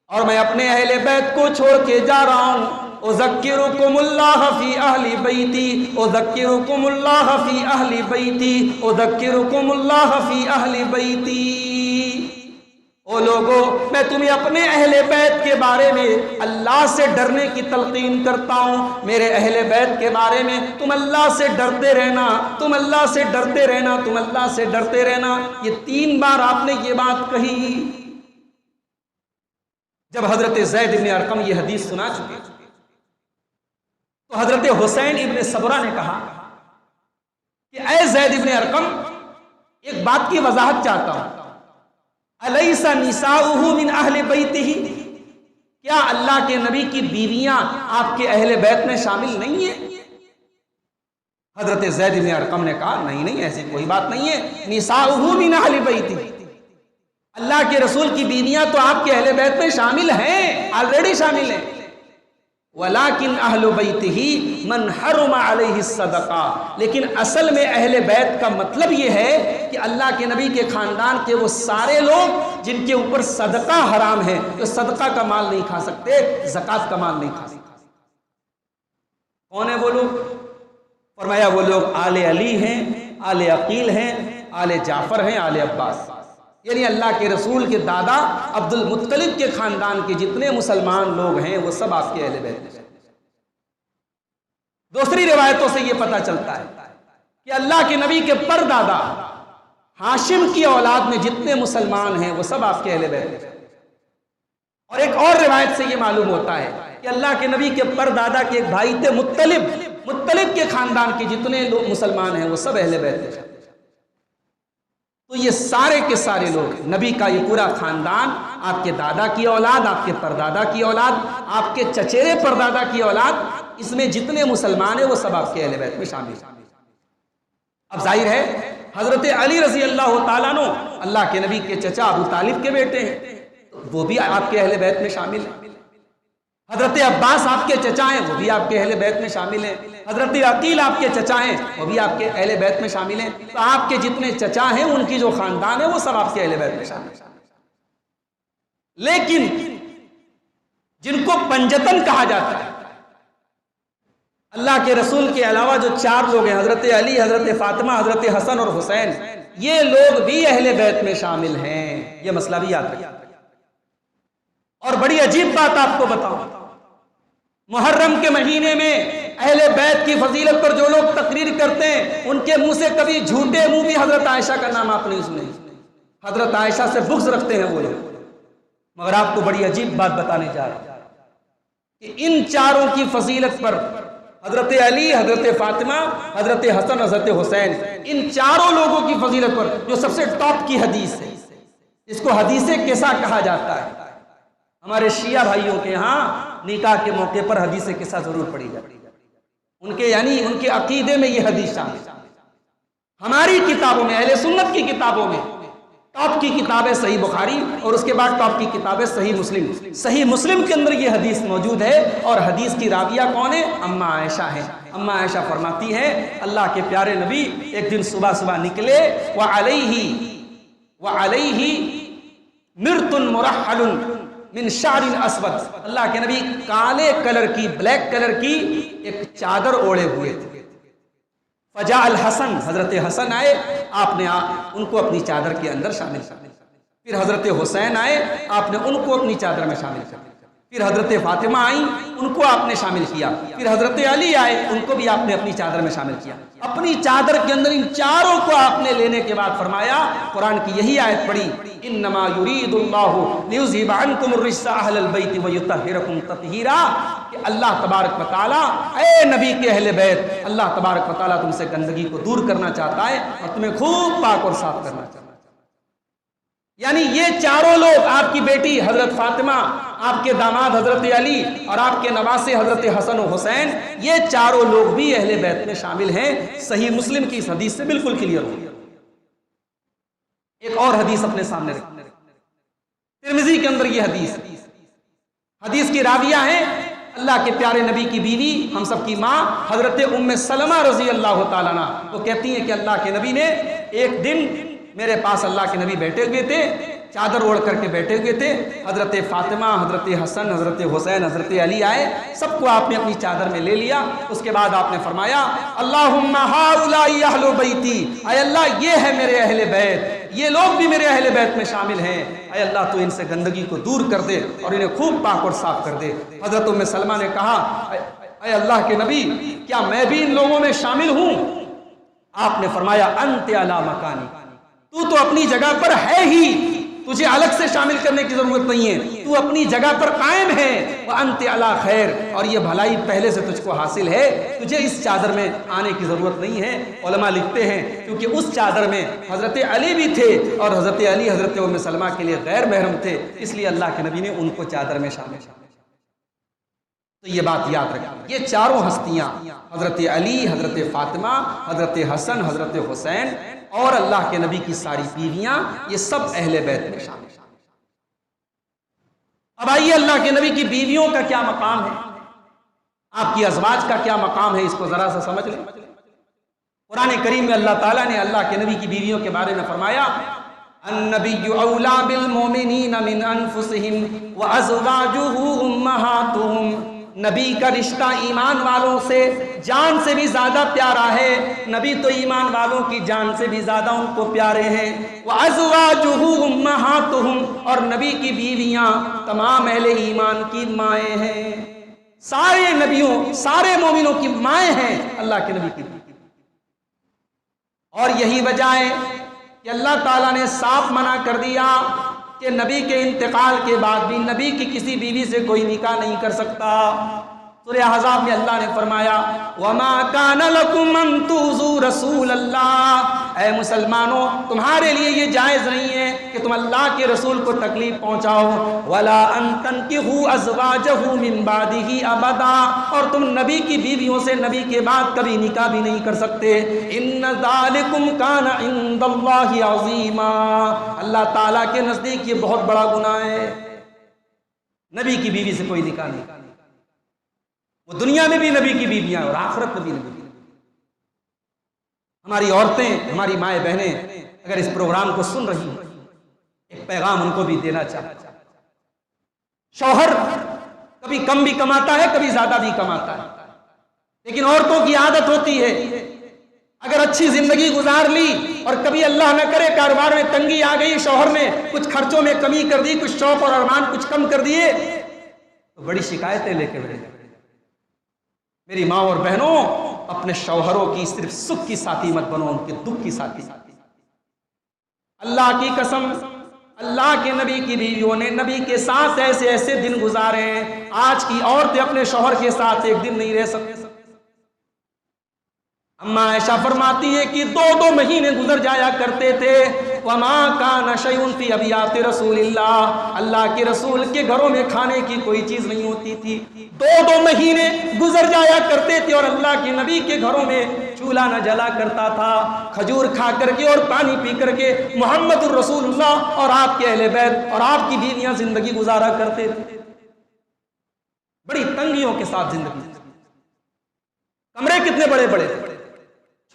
اور میں اپنے اہل بیت کو چھوڑ کے جا رہا ہوں، اذکرکم اللہ فی اہل بیتی، اذکرکم اللہ فی اہل بیتی، اذکرکم اللہ فی اہل بیتی۔ او لوگو، میں تمہیں اپنے اہل بیت کے بارے میں اللہ سے ڈرنے کی تلقین کرتا ہوں، میرے اہل بیت کے بارے میں تم اللہ سے ڈرتے رہنا، تم اللہ سے ڈرتے رہنا، تم اللہ سے ڈرتے رہنا۔ یہ 3 بار آپ نے یہ بات کہی۔ جب حضرت زید بن ارقم یہ حدیث سنا چکے تو حضرت حسین ابن صبرہ نے کہا کہ اے زید بن ارقم، ایک بات کی وضاحت چاہتا ہوں، الیس نساؤہ من اہل بیتہ، کیا اللہ کے نبی کی بیویاں آپ کے اہل بیت میں شامل نہیں ہیں؟ حضرت زید بن ارقم نے کہا نہیں ایسی کوئی بات نہیں ہے، نساؤہ من اہل بیتہ، اللہ کے رسول کی بیویاں تو آپ کے اہل بیت میں شامل ہیں، آلریڈی شامل ہیں۔ وَلَكِنْ أَهْلُ بَيْتِهِ مَنْ حَرُمَ عَلَيْهِ الصَّدَقَةَ، لیکن اصل میں اہل بیت کا مطلب یہ ہے کہ اللہ کے نبی کے خاندان کے وہ سارے لوگ جن کے اوپر صدقہ حرام ہے، جو صدقہ کا مال نہیں کھا سکتے، زکوٰۃ کا مال نہیں کھا سکتے۔ کون ہیں وہ لوگ؟ فرمایا وہ لوگ آل علی ہیں، آل عقیل ہیں، آل جعفر ہیں، آل عباس، یعنی اللہ کے رسول کے دادا عبد المطلب کے خاندان کے جتنے مسلمان لوگ ہیں وہ سب آپ کے اہل بیت ہیں۔ دوسری روایتوں سے یہ پتہ چلتا ہے کہ اللہ کے نبی کے پردادا ہاشم کی اولاد میں جتنے مسلمان ہیں وہ سب آپ کے اہل بیت ہیں۔ اور ایک اور روایت سے یہ معلوم ہوتا ہے کہ اللہ کے نبی کے پردادا کے ایک بھائی تھے مطلب کے خاندان کے جتنے لوگ مسلمان ہیں وہ سب اہل بیت ہیں۔ تو یہ سارے کے سارے لوگ، نبی کا یہ پورا خاندان، آپ کے دادا کی اولاد، آپ کے پردادا کی اولاد، آپ کے چچیرے پردادا کی اولاد، اس میں جتنے مسلمان ہیں وہ سب آپ کے اہل بیت میں شامل ہیں۔ اب ظاہر ہے حضرت علی رضی اللہ تعالیٰ عنہ اللہ کے نبی کے چچا ابو طالب کے بیٹے ہیں، وہ بھی آپ کے اہل بیت میں شامل ہیں۔ حضرت عباس آپ کے چچا ہیں، وہ بھی آپ کے اہل بیت میں شامل ہیں۔ حضرت عقیل آپ کے چچا ہیں، وہ بھی آپ کے اہل بیت میں شامل ہیں۔ تو آپ کے جتنے چچا ہیں ان کی جو خاندان ہے وہ سب آپ کے اہل بیت میں شامل ہیں۔ لیکن جن کو پنجتن کہا جاتا ہے، اللہ کے رسول کے علاوہ جو 4 لوگ ہیں، حضرت علی، حضرت فاطمہ، حضرت حسن اور حسین، یہ لوگ بھی اہل بیت میں شامل ہیں۔ یہ مسئلہ بھی یاد رکھیں۔ اور بڑی عجیب بات آپ کو بتاؤں، محرم کے مہینے میں اہل بیت کی فضیلت پر جو لوگ تقریر کرتے ہیں ان کے منہ سے کبھی جھوٹے منہ بھی حضرت عائشہ کا نام آپ نہیں سنے۔ حضرت عائشہ سے بغض رکھتے ہیں وہ لوگ۔ مگر آپ کو بڑی عجیب بات بتانے جا رہا ہوں کہ ان 4 کی فضیلت پر، حضرت علی، حضرت فاطمہ، حضرت حسن، حضرت حسین، ان 4 لوگوں کی فضیلت پر جو سب سے ٹاپ کی حدیث ہے، اس کو حدیث قصہ کہا جاتا ہے۔ ہمارے شیعہ بھائیوں کے ہاں نکاح کے موقع پر حدیث قصہ ضرور پڑھی جاتی ہے، ان کے عقیدے میں یہ حدیث شامل ہے۔ ہماری کتابوں میں، اہل سنت کی کتابوں میں ٹاپ کی کتاب ہے صحیح بخاری، اور اس کے بعد ٹاپ کی کتاب ہے صحیح مسلم۔ صحیح مسلم کے اندر یہ حدیث موجود ہے، اور حدیث کی راویہ کون ہے؟ اماں عائشہ ہے۔ اماں عائشہ فرماتی ہے اللہ کے پیارے نبی ایک دن صبح نکلے، وعلیہ مرط مرحل من شعر اسود، اللہ کے نبی کالے کلر کی، بلیک کلر کی ایک چادر اوڑے ہوئے تھے۔ فجاء الحسن، حضرت حسن آئے، آپ نے ان کو اپنی چادر کے اندر شامل کر دیا۔ پھر حضرت حسین آئے، آپ نے ان کو اپنی چادر میں شامل کر دیا، پھر حضرت فاطمہ آئیں، ان کو آپ نے شامل کیا، پھر حضرت علی آئے، ان کو بھی آپ نے اپنی چادر میں شامل کیا۔ اپنی چادر کے اندر ان چاروں کو آپ نے لینے کے بعد فرمایا، قرآن کی یہی آیت پڑھی، انما یرید اللہ لیذھب عنکم الرجس اہل البیت ویطہرکم تطہیرا، کہ اللہ تبارک و تعالیٰ، اے نبی کے اہل بیت، اللہ تبارک و تعالیٰ تم سے گندگی کو دور کرنا چاہتا ہے اور تمہیں خوب پاک اور صاف کرنا چاہتا ہے۔ یعنی یہ چاروں لوگ، آپ کی بیٹی حضرت فاطمہ، آپ کے داماد حضرت علی اور آپ کے نواسے حضرت حسن و حسین، یہ چاروں لوگ بھی اہل بیت میں شامل ہیں۔ صحیح مسلم کی اس حدیث سے بالکل کلیئر ہو گیا۔ ایک اور حدیث اپنے سامنے رکھیں، ترمذی کے اندر یہ حدیث کی راویہ ہیں اللہ کے پیارے نبی کی بیوی، ہم سب کی ماں حضرت ام سلمہ رضی اللہ تعالیٰ عنہ۔ وہ کہتی ہیں کہ اللہ کے نبی نے ایک دن میرے پاس، اللہ کے نبی بیٹھے ہوئے تھے، چادر اوڑھ کر کے بیٹھے ہوئے تھے، حضرت فاطمہ، حضرت حسن، حضرت حسین، حضرت علی آئے، سب کو آپ نے اپنی چادر میں لے لیا۔ اس کے بعد آپ نے فرمایا، اللہم ہؤلاء اہل بیتی، اے اللہ یہ ہے میرے اہل بیت، یہ لوگ بھی میرے اہل بیت میں شامل ہیں، اے اللہ تو ان سے گندگی کو دور کر دے اور انہیں خوب پاک اور صاف کر دے۔ حضرت ام سلمہ نے کہا، اے اللہ کے نبی، کیا میں بھی ان لوگوں میں شامل ہوں؟ آپ نے فرمایا، انت علی مکانی، تو اپنی جگہ پر ہے ہی، تجھے الگ سے شامل کرنے کی ضرورت نہیں ہے، تو اپنی جگہ پر قائم ہے، وانت علی خیر، اور یہ بھلائی پہلے سے تجھ کو حاصل ہے، تجھے اس چادر میں آنے کی ضرورت نہیں ہے۔ علماء لکھتے ہیں کیونکہ اس چادر میں حضرت علی بھی تھے اور حضرت علی حضرت ام سلمہ کے لیے غیر محرم تھے، اس لیے اللہ کے نبی نے ان کو چادر میں شامل کیا۔ تو یہ بات یاد رکھیں، یہ چاروں ہستیاں، حضرت علی، حضرت فاطمہ، حضرت حسن، حضرت حسین اور اللہ کے نبی کی ساری بیویاں، یہ سب اہل بیت میں شامل ہیں۔ اب آئیے اللہ کے نبی کی بیویوں کا کیا مقام ہے، آپ کی ازواج کا کیا مقام ہے، اس کو ذرا سا سمجھ لیں۔ قرآن کریم میں اللہ تعالیٰ نے اللہ کے نبی کی بیویوں کے بارے میں فرمایا، النبی اولیٰ بالمؤمنین من انفسہم وازواجہ امہاتہم، نبی کا رشتہ ایمان والوں سے جان سے بھی زیادہ پیارا ہے، نبی تو ایمان والوں کی جان سے بھی زیادہ ان کو پیارے ہیں۔ وَأَزْوَاجُهُ أُمَّهَاتُهُمْ، اور نبی کی بیویاں تمام اہل ایمان کی مائیں ہیں، سارے نبیوں، سارے مومنوں کی مائیں ہیں اللہ کے نبی کی بیوی۔ اور یہی وجہ ہے کہ اللہ تعالیٰ نے صاف منع کر دیا کہ نبی کے انتقال کے بعد بھی نبی کی کسی بیوی سے کوئی نکاح نہیں کر سکتا۔ سورہ احزاب میں اللہ نے فرمایا، وَمَا كَانَ لَكُمْ أَن تُؤْذُوا رَسُولَ اللَّهِ، اے مسلمانوں تمہارے لیے یہ جائز نہیں ہے کہ تم اللہ کے رسول کو تکلیف پہنچاؤ، وَلَا أَن تَنكِحُوا أَزْوَاجَهُ مِن بَعْدِهِ أَبَدًا، اور تم نبی کی بیویوں سے نبی کے بعد کبھی نکاح بھی نہیں کر سکتے۔ إِنَّ ذَلِكُمْ كَانَ عِندَ اللَّهِ عَظِيمًا، اللہ تعالیٰ کے نزدیک یہ بہت بڑا گناہ ہے، نبی کی بیوی سے کوئی نکاح نہیں، وہ دنیا میں بھی نبی کی بیویاں اور آخرت میں بھی نبی کی بیویاں۔ ہماری عورتیں، ہماری مائیں بہنیں اگر اس پروگرام کو سن رہی ہیں، ایک پیغام ان کو بھی دینا چاہتا ہے۔ شوہر کبھی کم بھی کماتا ہے، کبھی زیادہ بھی کماتا ہے، لیکن عورتوں کی عادت ہوتی ہے اگر اچھی زندگی گزار لی اور کبھی اللہ نہ کرے کاروبار میں تنگی آ گئی، شوہر نے کچھ خرچوں میں کمی کر دی، کچھ شوق اور ارمان کچھ کم کر دیے، تو بڑی شکایتیں لے کے بیٹھ جائیں۔ میری ماں اور بہنوں، اپنے شوہروں کی صرف سکھ کی ساتھی مت بنو، ان کے دکھ کی ساتھی۔ اللہ کی قسم، اللہ کے نبی کی بیویوں نے نبی کے ساتھ ایسے ایسے دن گزارے ہیں، آج کی عورتیں اپنے شوہر کے ساتھ ایک دن نہیں رہ سکتے۔ اماں عائشہ فرماتی ہے کہ 2 مہینے گزر جایا کرتے تھے، وَمَا كَانَ شَيْءٌ فِي أَبْيَاتِ رَسُولِ اللَّهِ، اللہ کے رسول کے گھروں میں کھانے کی کوئی چیز نہیں ہوتی تھی۔ 2 مہینے گزر جایا کرتے تھے اور اللہ کے نبی کے گھروں میں چولہا نہ جلا کرتا تھا، کھجور کھا کر کے اور پانی پی کر کے محمد الرسول اللہ اور آپ کے اہل بیت اور آپ کی بیویاں زندگی گزارا کرتے تھے، بڑی تنگیوں کے ساتھ زندگی۔ کمرے کتنے بڑے بڑے تھے،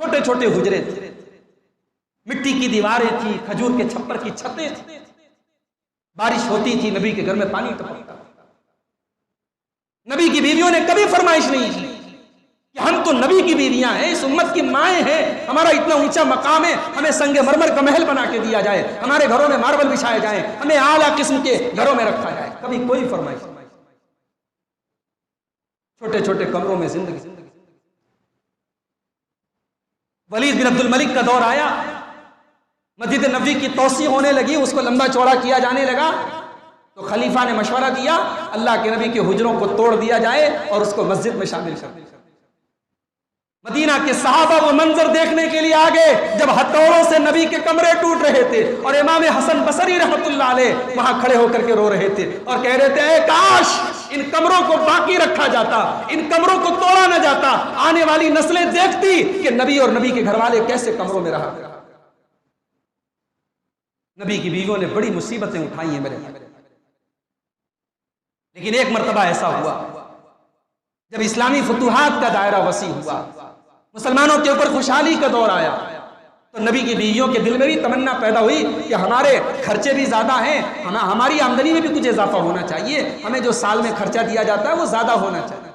چھوٹے چھوٹے حجرے تھے، مٹی کی دیواریں تھی، کھجور کے چھپر کی چھتیں تھی، بارش ہوتی تھی نبی کے گھر میں پانی ٹپکتا تھا۔ نبی کی بیویوں نے کبھی فرمائش نہیں کی کہ ہم تو نبی کی بیویاں ہیں، اس امت کی مائیں ہیں، ہمارا اتنا اونچا مقام ہے، ہمیں سنگ مرمر کا محل بنا کے دیا جائے، ہمارے گھروں میں ماربل بچھائے جائیں، ہمیں اعلیٰ قسم کے گھروں میں رکھا جائے. کبھی کوئی فرمائش نہیں. چھوٹے چھوٹے کمروں میں زندگی. ولید بن عبد الملک کا دور آیا، مسجد نبوی کی توسیع ہونے لگی، اس کو لمبا چوڑا کیا جانے لگا، تو خلیفہ نے مشورہ دیا اللہ کے نبی کے حجروں کو توڑ دیا جائے اور اس کو مسجد میں شامل کر دیا. مدینہ کے صحابہ وہ منظر دیکھنے کے لیے آگے جب ہتھوڑوں سے نبی کے کمرے ٹوٹ رہے تھے اور امام حسن بصری رحمت اللہ علیہ وہاں کھڑے ہو کر کے رو رہے تھے اور کہہ رہے تھے اے کاش ان کمروں کو باقی رکھا جاتا، ان کمروں کو توڑا نہ جاتا، آنے والی نسلیں دیکھتی کہ نبی اور نبی کے گھر والے کیسے کمروں میں رہا. نبی کی بیویوں نے بڑی مصیبتیں اٹھائی ہیں میرے، لیکن ایک مرتبہ ایسا ہوا جب اسلامی فتوحات کا دائرہ وسیع ہوا، مسلمانوں کے اوپر خوشحالی کا دور آیا، تو نبی کی بیویوں کے دل میں بھی تمنا پیدا ہوئی کہ ہمارے خرچے بھی زیادہ ہیں، ہماری آمدنی میں بھی کچھ اضافہ ہونا چاہیے، ہمیں جو سال میں خرچہ دیا جاتا ہے وہ زیادہ ہونا چاہیے.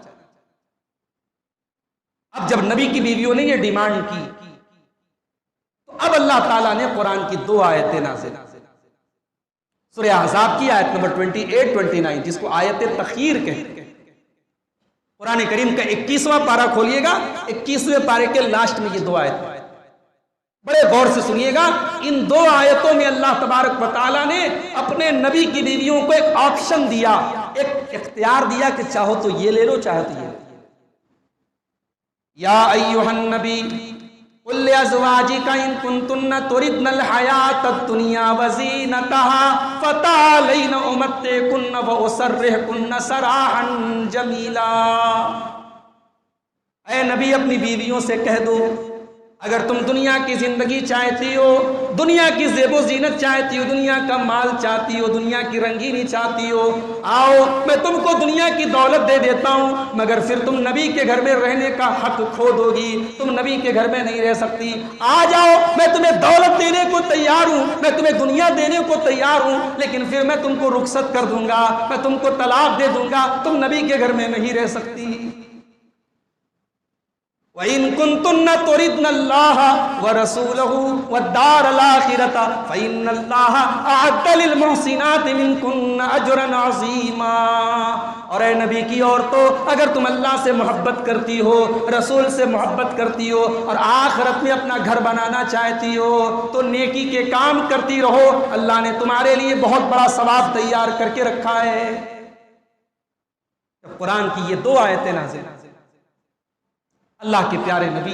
اب جب نبی کی بیویوں نے یہ ڈیمانڈ کی تو اب اللہ تعالیٰ نے قرآن کی 2 آیتیں نازل، سورہ احزاب کی آیت نمبر 28-29 جس کو آیت تخیر کہتے ہیں. قرآن کریم کا 21واں پارہ کھولیے گا، 21ویں پارے کے لاسٹ میں یہ 2 آیت بڑے غور سے سنیے گا. ان 2 آیتوں میں اللہ تبارک و تعالیٰ نے اپنے نبی کی بیویوں کو ایک آپشن دیا، ایک اختیار دیا کہ چاہو تو یہ لے لو، چاہو تو یہ لے لو. یا ایھا النبی قل لأزواجک ان کنتن تردن الحیاۃ الدنیا وزینتها فتعالین امتعکن واسرحکن سراحا جمیلا. اے نبی اپنی بیویوں سے کہہ دو اگر تم دنیا کی زندگی چاہتی ہو، دنیا کی زیب و زینت چاہتی ہو، دنیا کا مال چاہتی ہو، دنیا کی رنگینی چاہتی ہو، آؤ میں تم کو دنیا کی دولت دے دیتا ہوں، مگر پھر تم نبی کے گھر میں رہنے کا حق کھو دو گی، تم نبی کے گھر میں نہیں رہ سکتی. آ جاؤ میں تمہیں دولت دینے کو تیار ہوں، میں تمہیں دنیا دینے کو تیار ہوں، لیکن پھر میں تم کو رخصت کر دوں گا، میں تم کو طلاق دے دوں گا، تم نبی کے گھر میں نہیں رہ سکتی. وَإِن كُنتُنَّ تُرِدْنَ اللَّهَ وَرَسُولَهُ وَالدَّارَ الْآخِرَةَ فَإِنَّ اللَّهَ أَعَدَّ لِلْمُحْسِنَاتِ مِنكُنَّ أَجْرًا عَظِيمًا. اور اے نبی کی عورتوں اگر تم اللہ سے محبت کرتی ہو، رسول سے محبت کرتی ہو اور آخرت میں اپنا گھر بنانا چاہتی ہو تو نیکی کے کام کرتی رہو، اللہ نے تمہارے لیے بہت بڑا ثواب تیار کر کے رکھا ہے. جب قرآن کی یہ 2 آیتیں نازل، اللہ کے پیارے نبی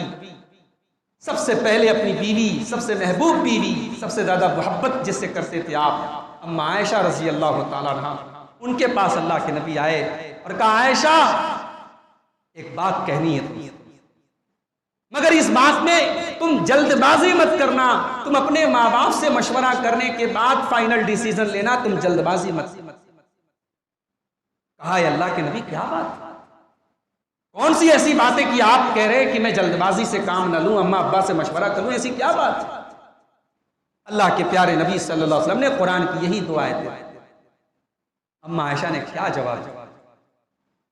سب سے پہلے اپنی بیوی، سب سے محبوب بیوی، سب سے زیادہ محبت جس سے کرتے تھے آپ اما عائشہ رضی اللہ تعالیٰ عنہا، ان کے پاس اللہ کے نبی آئے اور کہا عائشہ ایک بات کہنی ہے تم، مگر اس بات میں تم جلد بازی مت کرنا، تم اپنے ماں باپ سے مشورہ کرنے کے بعد فائنل ڈیسیزن لینا، تم جلد بازی مت. کہا اے اللہ کے نبی کیا بات، کون سی ایسی باتیں کہ آپ کہہ رہے کہ میں جلد بازی سے کام نہ لوں، اماں ابا سے مشورہ کروں، ایسی کیا بات؟ اللہ کے پیارے نبی صلی اللہ علیہ وسلم نے قرآن کی یہی 2 آیتیں، اما عائشہ نے کیا جواب دیا؟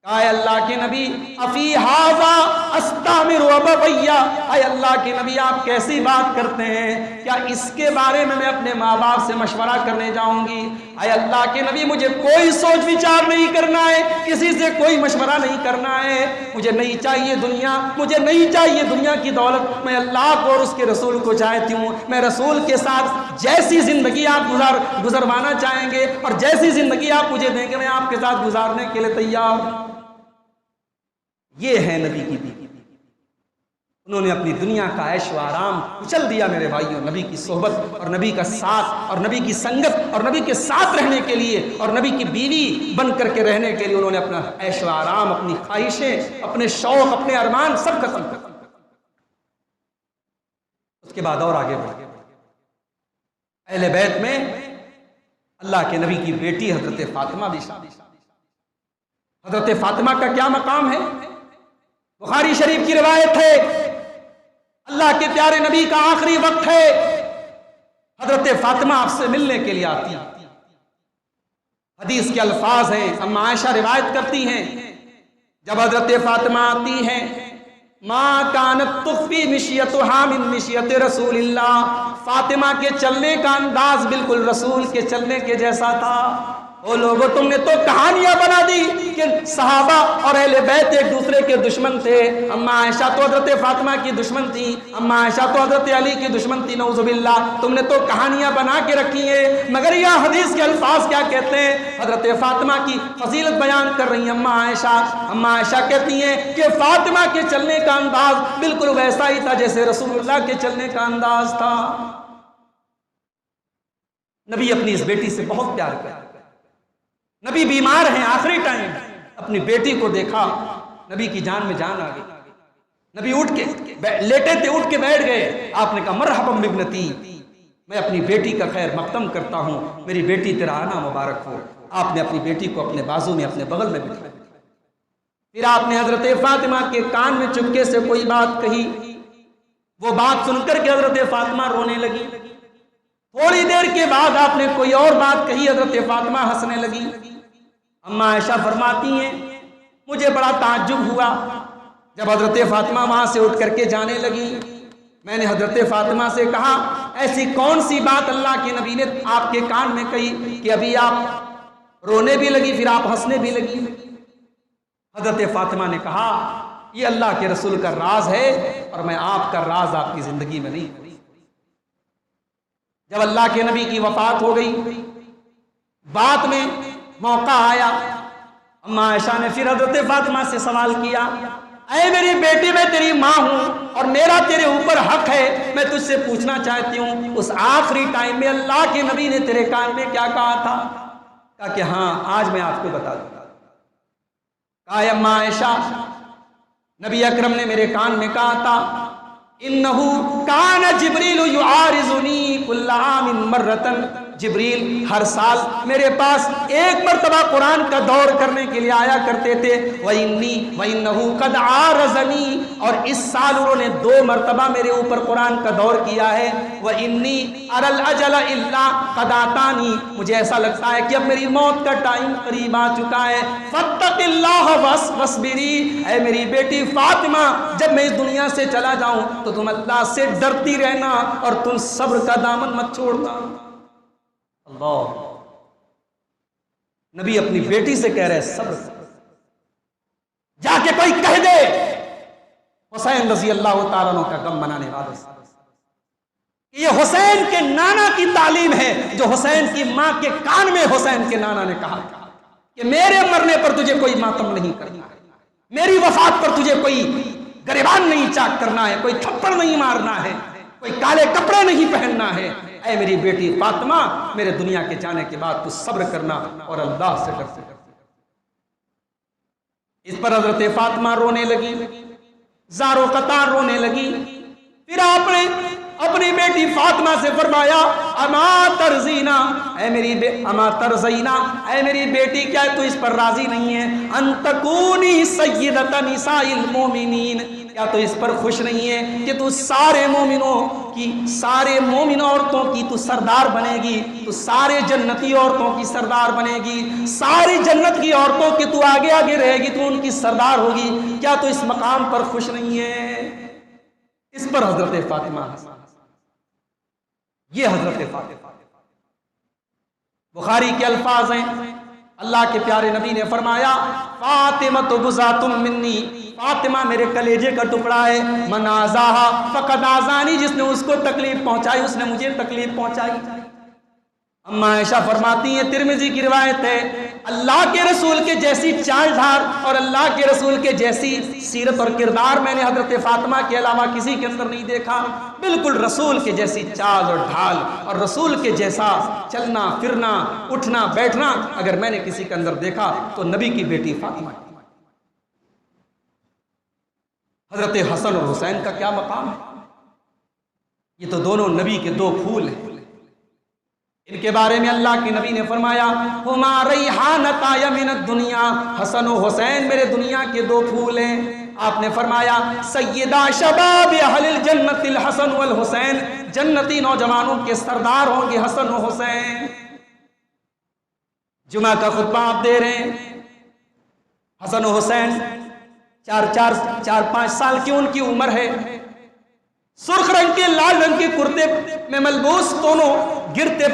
کہا اے اللہ کے نبی افی ھذا استامر ابویا، اے اللہ کے نبی آپ کیسی بات کرتے ہیں، کیا اس کے بارے میں اپنے ماں باپ سے مشورہ کرنے جاؤں گی؟ اے اللہ کے نبی مجھے کوئی سوچ وچار نہیں کرنا ہے، کسی سے کوئی مشورہ نہیں کرنا ہے، مجھے نہیں چاہیے دنیا، مجھے نہیں چاہیے دنیا کی دولت، میں اللہ کو اور اس کے رسول کو چاہتی ہوں، میں رسول کے ساتھ جیسی زندگی آپ گزروانا چاہیں گے اور جیسی زندگی آپ مجھے دیں گے میں آپ کے ساتھ گزارنے کے لیے تیار ہوں. یہ ہے نبی کی بیوی، انہوں نے اپنی دنیا کا عیش و آرام کچل دیا میرے بھائیوں، نبی کی صحبت اور نبی کا ساتھ اور نبی کی سنگت اور نبی کے ساتھ رہنے کے لیے اور نبی کی بیوی بن کر کے رہنے کے لیے انہوں نے اپنا عیش و آرام، اپنی خواہشیں، اپنے شوق، اپنے ارمان سب ختم کر دیا. اس کے بعد اور آگے بڑھ گئے، اہل بیت میں اللہ کے نبی کی بیٹی حضرت فاطمہ بھی شادی. حضرت فاطمہ کا کیا مقام ہے؟ بخاری شریف کی روایت ہے اللہ کے پیارے نبی کا آخری وقت ہے، حضرت فاطمہ آپ سے ملنے کے لیے آتی ہیں. حدیث کے الفاظ ہیں، اما عائشہ روایت کرتی ہیں جب حضرت فاطمہ آتی ہیں ما کانت تخفی مشیتها من مشیت رسول اللہ، فاطمہ کے چلنے کا انداز بالکل رسول کے چلنے کے جیسا تھا۔ او لوگو تم نے تو کہانیاں بنا دی کہ صحابہ اور اہل بیت ایک دوسرے کے دشمن تھے، اما عائشہ تو حضرت فاطمہ کی دشمن تھی، اما عائشہ تو حضرت علی کی دشمن تھی، نعوذ باللہ۔ تم نے تو کہانیاں بنا کے رکھی ہیں، مگر یہ حدیث کے الفاظ کیا کہتے ہیں؟ حضرت فاطمہ کی فضیلت بیان کر رہی ہیں اما عائشہ۔ اما عائشہ کہتی ہیں کہ فاطمہ کے چلنے کا انداز بالکل ویسا ہی تھا جیسے رسول اللہ کے چلنے کا انداز تھا۔ نبی اپنی اس بیٹی سے بہت پیار کرتے، نبی بیمار ہیں آخری ٹائم، اپنی بیٹی کو دیکھا، نبی کی جان میں جان آ گئی، نبی اٹھ کے لیٹے تھے، اٹھ کے بیٹھ گئے، آپ نے کہا مرحبا بابنتی، میں اپنی بیٹی کا خیر مقدم کرتا ہوں، میری بیٹی تیرا آنا مبارک ہو۔ آپ نے اپنی بیٹی کو اپنے بازو میں اپنے بغل میں بٹھایا، پھر آپ نے حضرت فاطمہ کے کان میں چپکے سے کوئی بات کہی، وہ بات سن کر کے حضرت فاطمہ رونے لگی۔ تھوڑی دیر کے بعد آپ نے کوئی اور بات کہی، حضرت فاطمہ ہنسنے لگی۔ اما عائشہ فرماتی ہیں مجھے بڑا تعجب ہوا جب حضرت فاطمہ وہاں سے اٹھ کر کے جانے لگی۔ میں نے حضرت فاطمہ سے کہا ایسی کون سی بات اللہ کے نبی نے آپ کے کان میں کہی کہ ابھی آپ رونے بھی لگی پھر آپ ہنسنے بھی لگی؟ حضرت فاطمہ نے کہا یہ اللہ کے رسول کا راز ہے اور میں آپ کا راز آپ کی زندگی میں نہیں۔ جب اللہ کے نبی کی وفات ہو گئی، بعد میں موقع آیا، اما عائشہ نے پھر حضرت فاطمہ سے سوال کیا اے میری بیٹی میں تیری ماں ہوں اور میرا تیرے اوپر حق ہے، میں تجھ سے پوچھنا چاہتی ہوں اس آخری ٹائم میں اللہ کے نبی نے تیرے کان میں کیا کہا تھا؟ کہا کہ ہاں آج میں آپ کو بتا دوں۔ کہا اما عائشہ نبی اکرم نے میرے کان میں کہا تھا انہو کان جبریل یعارضنی کل عام مرتن، جبریل ہر سال میرے پاس ایک مرتبہ قرآن کا دور کرنے کے لیے آیا کرتے تھے، وَإِنَّهُ قَدْ عَارَضَنِي، اور اس سال انہوں نے 2 مرتبہ میرے اوپر قرآن کا دور کیا ہے، وَإِنِّي أَرَى الْأَجَلَ إِلَّا قَدْ آتَانِي، مجھے ایسا لگتا ہے کہ اب میری موت کا ٹائم قریب آ چکا ہے، فَاتَّقِ اللَّهَ وَاصْبِرِي، اے میری بیٹی فاطمہ جب میں اس دنیا سے چلا جاؤں تو تم اللہ سے ڈرتی رہنا اور تم صبر کا دامن مت چھوڑنا۔ اللہ نبی اپنی بیٹی سے کہہ رہے صبر، جا کے کوئی کہہ دے حسین رضی اللہ تعالیٰ عنہ کا غم منانے والے سے، یہ حسین کے نانا کی تعلیم ہے جو حسین کی ماں کے کان میں حسین کے نانا نے کہا کہ میرے مرنے پر تجھے کوئی ماتم نہیں کرنا ہے، میری وفات پر تجھے کوئی گریبان نہیں چاک کرنا ہے، کوئی تھپڑ نہیں مارنا ہے، کوئی کالے کپڑے نہیں پہننا ہے، اے میری بیٹی فاطمہ میرے دنیا کے جانے کے بعد تو صبر کرنا اور اللہ سے ڈرتے۔ اس پر حضرت فاطمہ رونے لگی، زارو قطار رونے لگی۔ پھر آپ نے اپنی بیٹی فاطمہ سے فرمایا اما ترزینا، اے میری بیٹی کیا تو اس پر راضی نہیں ہے ان تکونی سیدۃ نساء المومنین، کیا تو اس پر خوش نہیں ہے کہ تو سارے مومن عورتوں کی تو سردار بنے گی، تو سارے جنتی عورتوں کی سردار بنے گی، ساری جنت کی عورتوں کے تو آگے آگے رہے گی، تو ان کی سردار ہوگی، کیا تو اس مقام پر خوش نہیں ہے؟ اس پر حضرت فاطمہ، یہ حضرت فاطمہ، بخاری کے الفاظ ہیں، اللہ کے پیارے نبی نے فرمایا فاطمہ تو بزات منی، فاطمہ میرے کلیجے کا ٹکڑا ہے، من آزاہا فقد آزانی، جس نے اس کو تکلیف پہنچائی اس نے مجھے تکلیف پہنچائی۔ اما عائشہ فرماتی ہیں، ترمذی کی روایت ہے، اللہ کے رسول کے جیسی چال ڈھال اور اللہ کے رسول کے جیسی سیرت اور کردار میں نے حضرت فاطمہ کے علاوہ کسی کے اندر نہیں دیکھا، بالکل رسول کے جیسی چال اور ڈھال اور رسول کے جیسا چلنا پھرنا اٹھنا بیٹھنا اگر میں نے کسی کے اندر دیکھا تو نبی کی بیٹی فاطمہ۔ حضرت حسن اور حسین کا کیا مقام ہے؟ یہ تو دونوں نبی کے 2 پھول ہیں، ان کے بارے میں اللہ کے نبی نے فرمایا ہما ریحانتای من الدنیا، حسن و حسین میرے دنیا کے 2 پھول ہیں۔ آپ نے فرمایا سیدہ شباب اہل الجنت الحسن والحسین، جنتی نوجوانوں کے سردار ہوں گے حسن و حسین۔ جمعہ کا خطبہ آپ دے رہے ہیں، حسن و حسین چار پانچ سال کی ان کی عمر ہے، سرخ رنگ کے لال رنگ کے کرتے میں ملبوس دونوں گرتے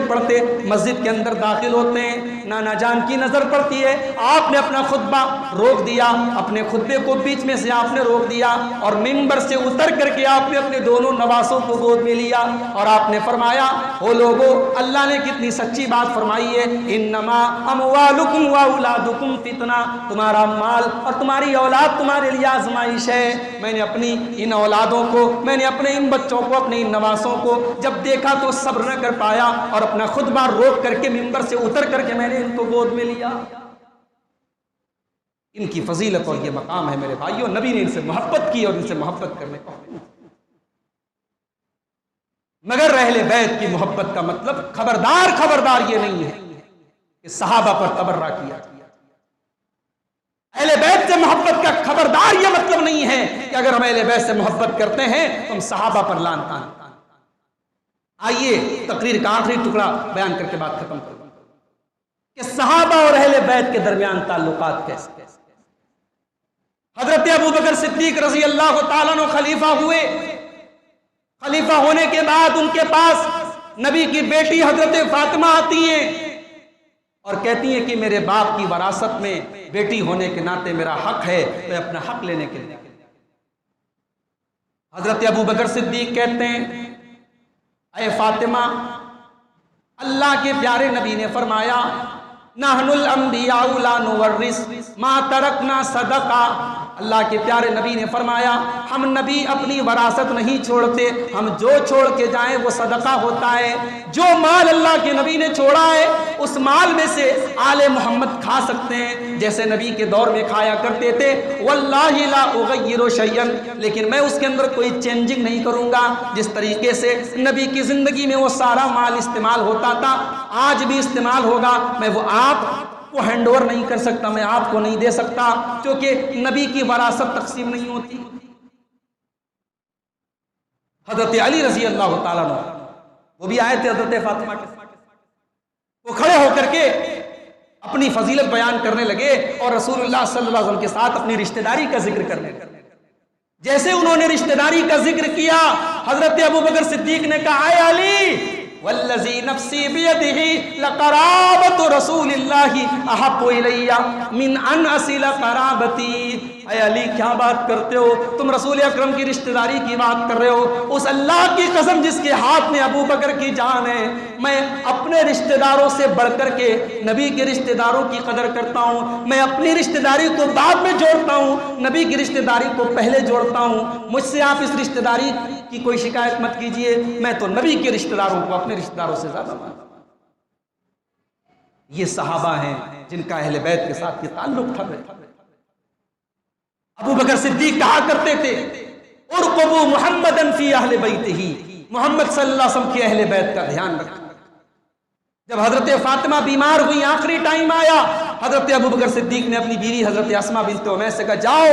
پڑتے مسجد کے اندر داخل ہوتے ہیں۔ نانا جان کی نظر پڑتی ہے، آپ نے اپنا خطبہ روک دیا، اپنے خطبے کو بیچ میں سے آپ نے روک دیا اور منبر سے اتر کر کے آپ نے اپنے دونوں نواسوں کو گود میں لیا اور آپ نے فرمایا، او لوگو، اللہ نے کتنی سچی بات فرمائی ہے، انما اموالکم واولادکم فتنہ، تمہارا مال اور تمہاری اولاد تمہارے لیے آزمائش ہے۔ میں نے اپنی ان اولادوں کو، میں نے اپنے ان بچوں کو، اپنے ان نواسوں کو جب دیکھا تو صبر نہ کر پایا اور اپنا خطبہ روک کر کے منبر سے اتر کر کے میں نے ان کو گود میں لیا۔ ان کی فضیلت اور یہ مقام ہے میرے بھائیوں، نبی نے ان سے محبت کی اور ان سے محبت کرنے کا حکم دیا۔ مگر اہل بیت کی محبت کا مطلب خبردار یہ نہیں ہے کہ صحابہ پر تبرہ کیا۔ اہل بیت سے محبت کا خبردار یہ مطلب نہیں ہے کہ اگر ہم اہل بیت سے محبت کرتے ہیں تو ہم صحابہ پر لعن تان۔ آئیے تقریر کا آخری ٹکڑا بیان کر کے بات ختم کروں کہ صحابہ اور اہل بیت کے درمیان تعلقات کیسے۔ حضرت ابوبکر صدیق رضی اللہ تعالیٰ عنہ خلیفہ ہوئے، خلیفہ ہونے کے بعد ان کے پاس نبی کی بیٹی حضرت فاطمہ آتی ہیں اور کہتی ہیں کہ میرے باپ کی وراثت میں بیٹی ہونے کے ناطے میرا حق ہے، میں اپنا حق لینے کے لیے۔ حضرت ابوبکر صدیق کہتے ہیں، اے فاطمہ، اللہ کے پیارے نبی نے فرمایا، نحن الانبیاء لا نورث ما ترکنا صدقہ۔ اللہ کے پیارے نبی نے فرمایا، ہم نبی اپنی وراثت نہیں چھوڑتے، ہم جو چھوڑ کے جائیں وہ صدقہ ہوتا ہے۔ جو مال اللہ کے نبی نے چھوڑا ہے اس مال میں سے آل محمد کھا سکتے ہیں جیسے نبی کے دور میں کھایا کرتے تھے۔ واللہ لا اغیر شیئا، لیکن میں اس کے اندر کوئی چینجنگ نہیں کروں گا۔ جس طریقے سے نبی کی زندگی میں وہ سارا مال استعمال ہوتا تھا آج بھی استعمال ہوگا، میں وہ آپ کو ہینڈ اوور نہیں کر سکتا، میں آپ کو نہیں دے سکتا، کیونکہ نبی کی وراثت تقسیم نہیں ہوتی۔ حضرت علی رضی اللہ تعالیٰ عنہ وہ بھی آئے تھے حضرت فاطمہ کے، وہ کھڑے ہو کر کے اپنی فضیلت بیان کرنے لگے اور رسول اللہ صلی اللہ علیہ وسلم کے ساتھ اپنی رشتہ داری کا ذکر کرنے لگے۔ جیسے انہوں نے رشتہ داری کا ذکر کیا، حضرت ابوبکر صدیق نے کہا، اے علی، والذی نفسی بیدہ لقرابت رسول اللہ احب الی من ان اصل قرابتی۔ اے علی، کیا بات کرتے ہو تم؟ رسول اکرم کی رشتہ داری کی بات کر رہے ہو؟ اس اللہ کی قسم جس کے ہاتھ میں ابو بکر کی جان ہے، میں اپنے رشتہ داروں سے بڑھ کر کے نبی کے رشتہ داروں کی قدر کرتا ہوں۔ میں اپنی رشتہ داری کو بعد میں جوڑتا ہوں، نبی کی رشتہ داری کو پہلے جوڑتا ہوں۔ مجھ سے آپ اس رشتہ داری کی کوئی شکایت مت کیجئے، میں تو نبی کے رشتہ داروں کو اپنے رشتہ داروں سے زیادہ مانتا ہوں۔ یہ صحابہ ہیں جن کا اہل بیت کے ساتھ یہ تعلق تھا۔ ابو بکر صدیق کہا کرتے تھے، ارقبوا محمدا فی اہل بیتہ، محمد صلی اللہ علیہ وسلم کے اہل بیت کا دھیان رکھنا۔ جب حضرت فاطمہ بیمار ہوئی، آخری ٹائم آیا، حضرت ابو بکر صدیق نے اپنی بیوی حضرت اسماء بنت عمیس سے کہا، جاؤ،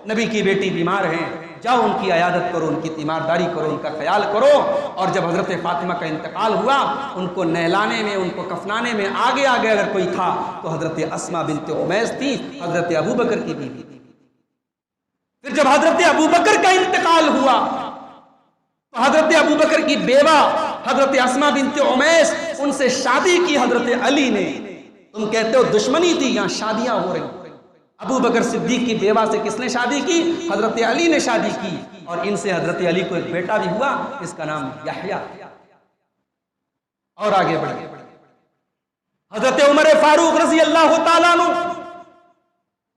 نبی کی بیٹی بیمار ہیں، جاؤ ان کی عیادت کرو، ان کی تیمارداری کرو، ان کا خیال کرو۔ اور جب حضرت فاطمہ کا انتقال ہوا، ان کو نہلانے میں، ان کو کفنانے میں آگے اگر کوئی تھا تو حضرت اسماء بنت عمیس تھی، حضرت ابو بکر کی بیوی تھی۔ پھر جب حضرت ابو بکر کا انتقال ہوا تو حضرت ابو بکر کی بیوہ حضرت اسماء بنت عمیس، ان سے شادی کی حضرت علی نے۔ تم کہتے ہو دشمنی تھی، یہاں شادیاں ہو رہی۔ ابو بکر صدیق کی بیوہ سے کس نے شادی کی؟ حضرت علی نے شادی کی، اور ان سے حضرت علی کو ایک بیٹا بھی ہوا، اس کا نام یحییٰ۔ اور آگے بڑھے، حضرت عمر فاروق رضی اللہ تعالیٰ عنہ،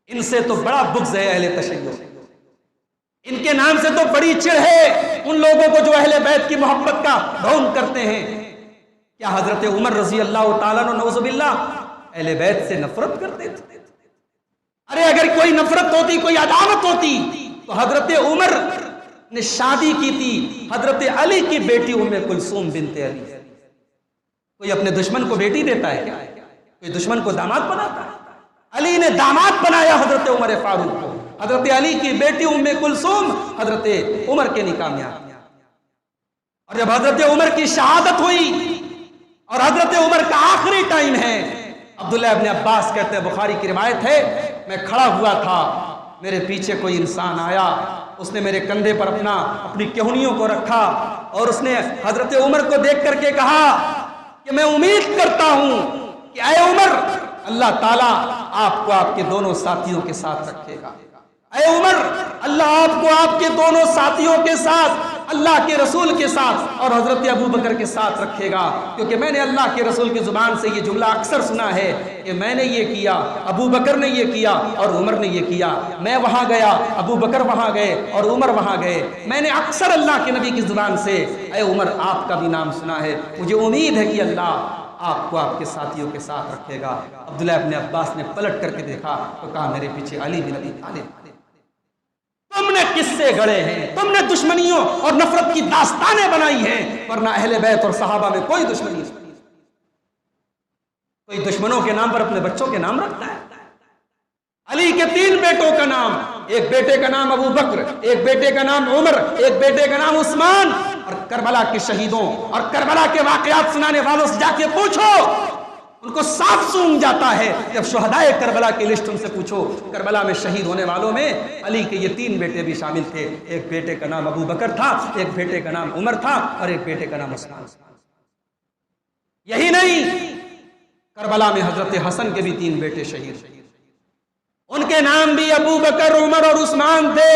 ان سے تو بڑا بغض ہے اہل تشیع، ان کے نام سے تو بڑی چڑ ہے ان لوگوں کو جو اہل بیت کی محبت کا ڈھونگ کرتے ہیں۔ کیا حضرت عمر رضی اللہ تعالیٰ عنہ نعوذ باللہ اہل بیت سے نفرت کرتے تھے؟ ارے اگر کوئی نفرت ہوتی، کوئی عداوت ہوتی تو حضرت عمر نے شادی کی تھی حضرت علی کی بیٹی ام کلثوم بنت علی۔ کوئی اپنے دشمن کو بیٹی دیتا ہے کیا؟ کوئی دشمن کو داماد بناتا ہے؟ علی نے داماد بنایا حضرت عمر فاروق کو، حضرت علی کی بیٹی ام کلثوم حضرت عمر کے نکاح میں آتی۔ اور جب حضرت عمر کی شہادت ہوئی اور حضرت عمر کا آخری ٹائم ہے، عبداللہ ابن عباس کہتے ہیں، بخاری کی روایت ہے، میں کھڑا ہوا تھا، میرے پیچھے کوئی انسان آیا، اس نے میرے کندھے پر اپنی کہنیوں کو رکھا اور اس نے حضرت عمر کو دیکھ کر کے کہا کہ میں امید کرتا ہوں کہ اے عمر، اللہ تعالیٰ آپ کو آپ کے دونوں ساتھیوں کے ساتھ رکھے گا۔ اے عمر، اللہ آپ کو آپ کے دونوں ساتھیوں کے ساتھ، اللہ کے رسول کے ساتھ اور حضرت ابو بکر کے ساتھ رکھے گا، کیونکہ میں نے اللہ کے رسول کی زبان سے یہ جملہ اکثر سنا ہے کہ میں نے یہ کیا، ابو بکر نے یہ کیا اور عمر نے یہ کیا، میں وہاں گیا، ابو بکر وہاں گئے اور عمر وہاں گئے۔ میں نے اکثر اللہ کے نبی کی زبان سے اے عمر آپ کا بھی نام سنا ہے، مجھے امید ہے کہ اللہ آپ کو آپ کے ساتھیوں کے ساتھ رکھے گا۔ عبداللہ ابن عباس نے پلٹ کر کے دیکھا تو کہا میرے پیچھے علی بن ابی طالب، تم نے قصے گڑے ہیں، تم نے دشمنیوں اور نفرت کی داستانیں بنائی ہیں، ورنہ اہل بیت اور صحابہ میں کوئی دشمنی نہیں۔ کوئی دشمنوں کے نام پر اپنے بچوں کے نام رکھتا ہے۔ علی کے 3 بیٹوں کا نام، ایک بیٹے کا نام ابو بکر، ایک بیٹے کا نام عمر، ایک بیٹے کا نام عثمان، اور کربلا کے شہیدوں اور کربلا کے واقعات سنانے والوں سے جا کے پوچھو، ان کو صاف سونگ جاتا ہے جب شہدائے کربلا کی لسٹ ان سے پوچھو، کربلا میں شہید ہونے والوں میں علی کے یہ 3 بیٹے بھی شامل تھے، ایک بیٹے کا نام ابو بکر تھا، ایک بیٹے کا نام عمر تھا اور ایک بیٹے کا نام عثمان۔ یہی نہیں، کربلا میں حضرت حسن کے بھی 3 بیٹے شہید، ان کے نام بھی ابو بکر، عمر اور عثمان تھے۔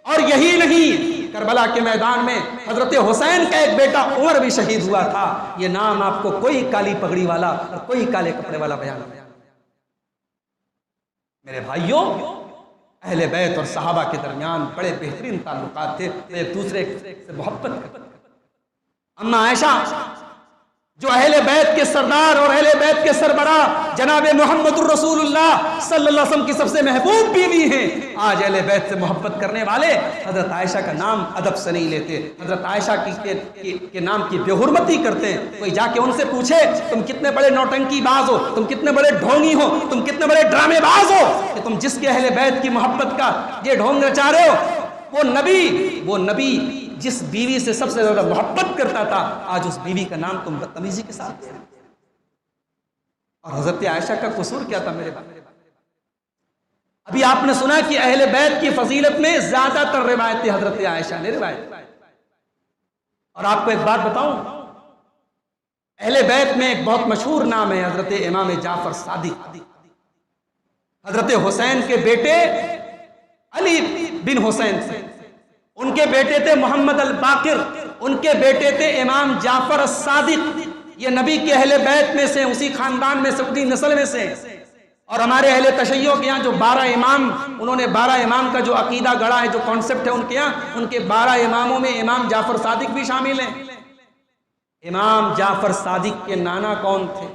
اور یہی نہیں، کربلا کے میدان میں حضرت حسین کا ایک بیٹا عمر بھی شہید ہوا تھا۔ یہ نام آپ کو کوئی کالی پگڑی والا اور کوئی کالے کپڑے والا بیان نہیں۔ میرے بھائیوں، اہل بیت اور صحابہ کے درمیان بڑے بہترین تعلقات تھے، ایک دوسرے سے محبت کرتے۔ اما عائشہ جو اہل بیت کے سردار اور اہل بیت کے سربراہ جناب محمد الرسول اللہ صلی اللہ علیہ وسلم کی سب سے محبوب بیوی ہیں، آج اہل بیت سے محبت کرنے والے حضرت عائشہ کا نام ادب سے نہیں لیتے، حضرت عائشہ کے نام کی بے حرمتی کرتے ہیں۔ کوئی جا کے ان سے پوچھے تم کتنے بڑے نوٹنکی باز ہو، تم کتنے بڑے ڈھونگی ہو، تم کتنے بڑے ڈرامے باز ہو کہ تم جس کے اہل بیت کی محبت کا یہ ڈھونگ رچا رہے ہو، وہ نبی جس بیوی سے سب سے زیادہ محبت کرتا تھا، آج اس بیوی کا نام تم بدتمیزی کے ساتھ۔ اور حضرت عائشہ کا قصور کیا تھا میرے بھائی؟ ابھی آپ نے سنا کہ اہل بیت کی فضیلت میں زیادہ تر روایتیں حضرت عائشہ نے روایت۔ اور آپ کو ایک بات بتاؤں، اہل بیت میں ایک بہت مشہور نام ہے حضرت امام جعفر صادق، حضرت حسین کے بیٹے علی بن حسین سے، ان کے بیٹے تھے محمد الباقر، ان کے بیٹے تھے امام جعفر الصادق۔ یہ نبی کے اہل بیت میں سے، اسی خاندان میں سے، اسی نسل میں سے۔ اور ہمارے اہل تشیع کے یہاں جو 12 امام، انہوں نے 12 امام کا جو عقیدہ گڑھا ہے، جو کانسیپٹ ہے ان کے یہاں، ان کے 12 اماموں میں امام جعفر صادق بھی شامل ہیں۔ امام جعفر صادق کے نانا کون تھے؟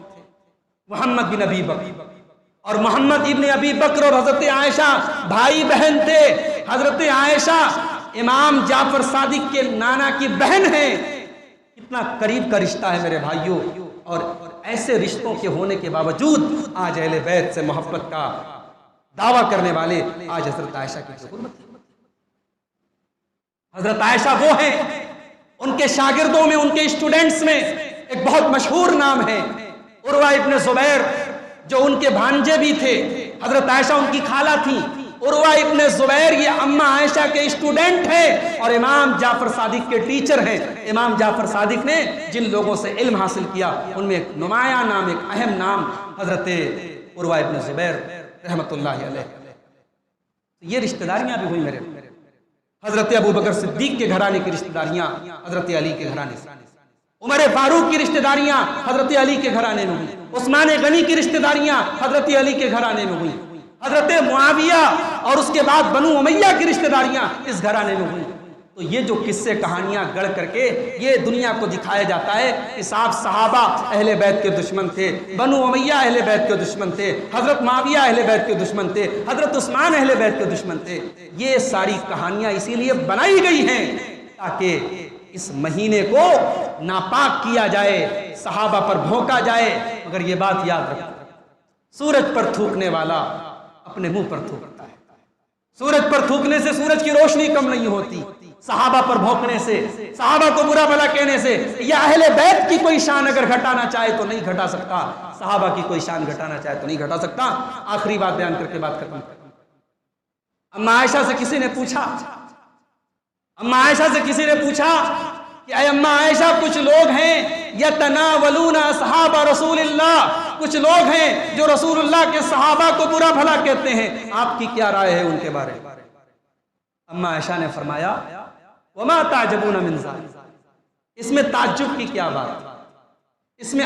محمد بن ابی بکر، اور محمد ابن ابی بکر اور حضرت عائشہ بھائی بہن تھے۔ حضرت عائشہ امام جعفر صادق کے نانا کی بہن ہیں۔ کتنا قریب کا رشتہ ہے میرے بھائیوں، اور ایسے رشتوں کے ہونے کے باوجود آج اہل بیت سے محبت کا دعویٰ کرنے والے آج حضرت عائشہ کی حرمت۔ حضرت عائشہ وہ ہیں، ان کے شاگردوں میں، ان کے اسٹوڈنٹس میں ایک بہت مشہور نام ہے عروہ ابن زبیر، جو ان کے بھانجے بھی تھے۔ حضرت عائشہ ان کی خالہ تھی۔ عروہ ابن زبیر یہ اما عائشہ کے اسٹوڈنٹ ہیں اور امام جعفر صادق کے ٹیچر ہیں۔ امام جعفر صادق نے جن لوگوں سے علم حاصل کیا ان میں ایک نمایاں نام، ایک اہم نام حضرت عروہ ابن زبیر رحمۃ اللہ علیہ۔ یہ رشتہ داریاں بھی ہوئی میرے، حضرت ابو بکر صدیق کے گھرانے کی رشتہ داریاں حضرت علی کے گھرانے سے، عمر فاروق کی رشتہ داریاں حضرت علی کے گھرانے میں ہوئی، عثمان غنی کی رشتہ داریاں حضرت علی کے گھرانے میں ہوئی، حضرت معاویہ اور اس کے بعد بنو امیہ کی رشتہ داریاں اس گھرانے میں ہوئی۔ تو یہ جو قصے کہانیاں گڑھ کر کے یہ دنیا کو دکھایا جاتا ہے کہ صحابہ اہل بیت کے دشمن تھے، بنو امیہ اہل بیت کے دشمن تھے، حضرت معاویہ اہل بیت کے دشمن تھے، حضرت عثمان اہل بیت کے دشمن تھے، یہ ساری کہانیاں اسی لیے بنائی گئی ہیں تاکہ اس مہینے کو ناپاک کیا جائے، صحابہ پر بھونکا جائے۔ مگر یہ بات یاد رکھو، سورج پر تھوکنے والا اپنے منہ پر تھوکتا ہے، سورج پر تھوکنے سے سورج کی روشنی کم نہیں ہوتی، صحابہ پر بھونکنے سے، صحابہ کو برا بھلا کہنے سے، یا اہل بیت کی کوئی شان اگر گھٹانا چاہے تو نہیں گھٹا سکتا، صحابہ کی کوئی شان گھٹانا چاہے تو نہیں گھٹا سکتا۔ آخری بات بیان کر کے بات ختم کرتا ہوں۔ اما عائشہ سے کسی نے پوچھا، اما عائشہ سے کسی نے پوچھا کہ اے اما عائشہ، کچھ لوگ ہیں یتناولون اصحاب رسول اللہ، کچھ لوگ ہیں جو رسول اللہ کے صحابہ کو برا بھلا کہتے ہیں، آپ کی کیا رائے ہے ان کے بارے میں؟ اما عائشہ نے فرمایا وما تعجبون من ذلک، اس میں تعجب کی کیا بات ہے، اس میں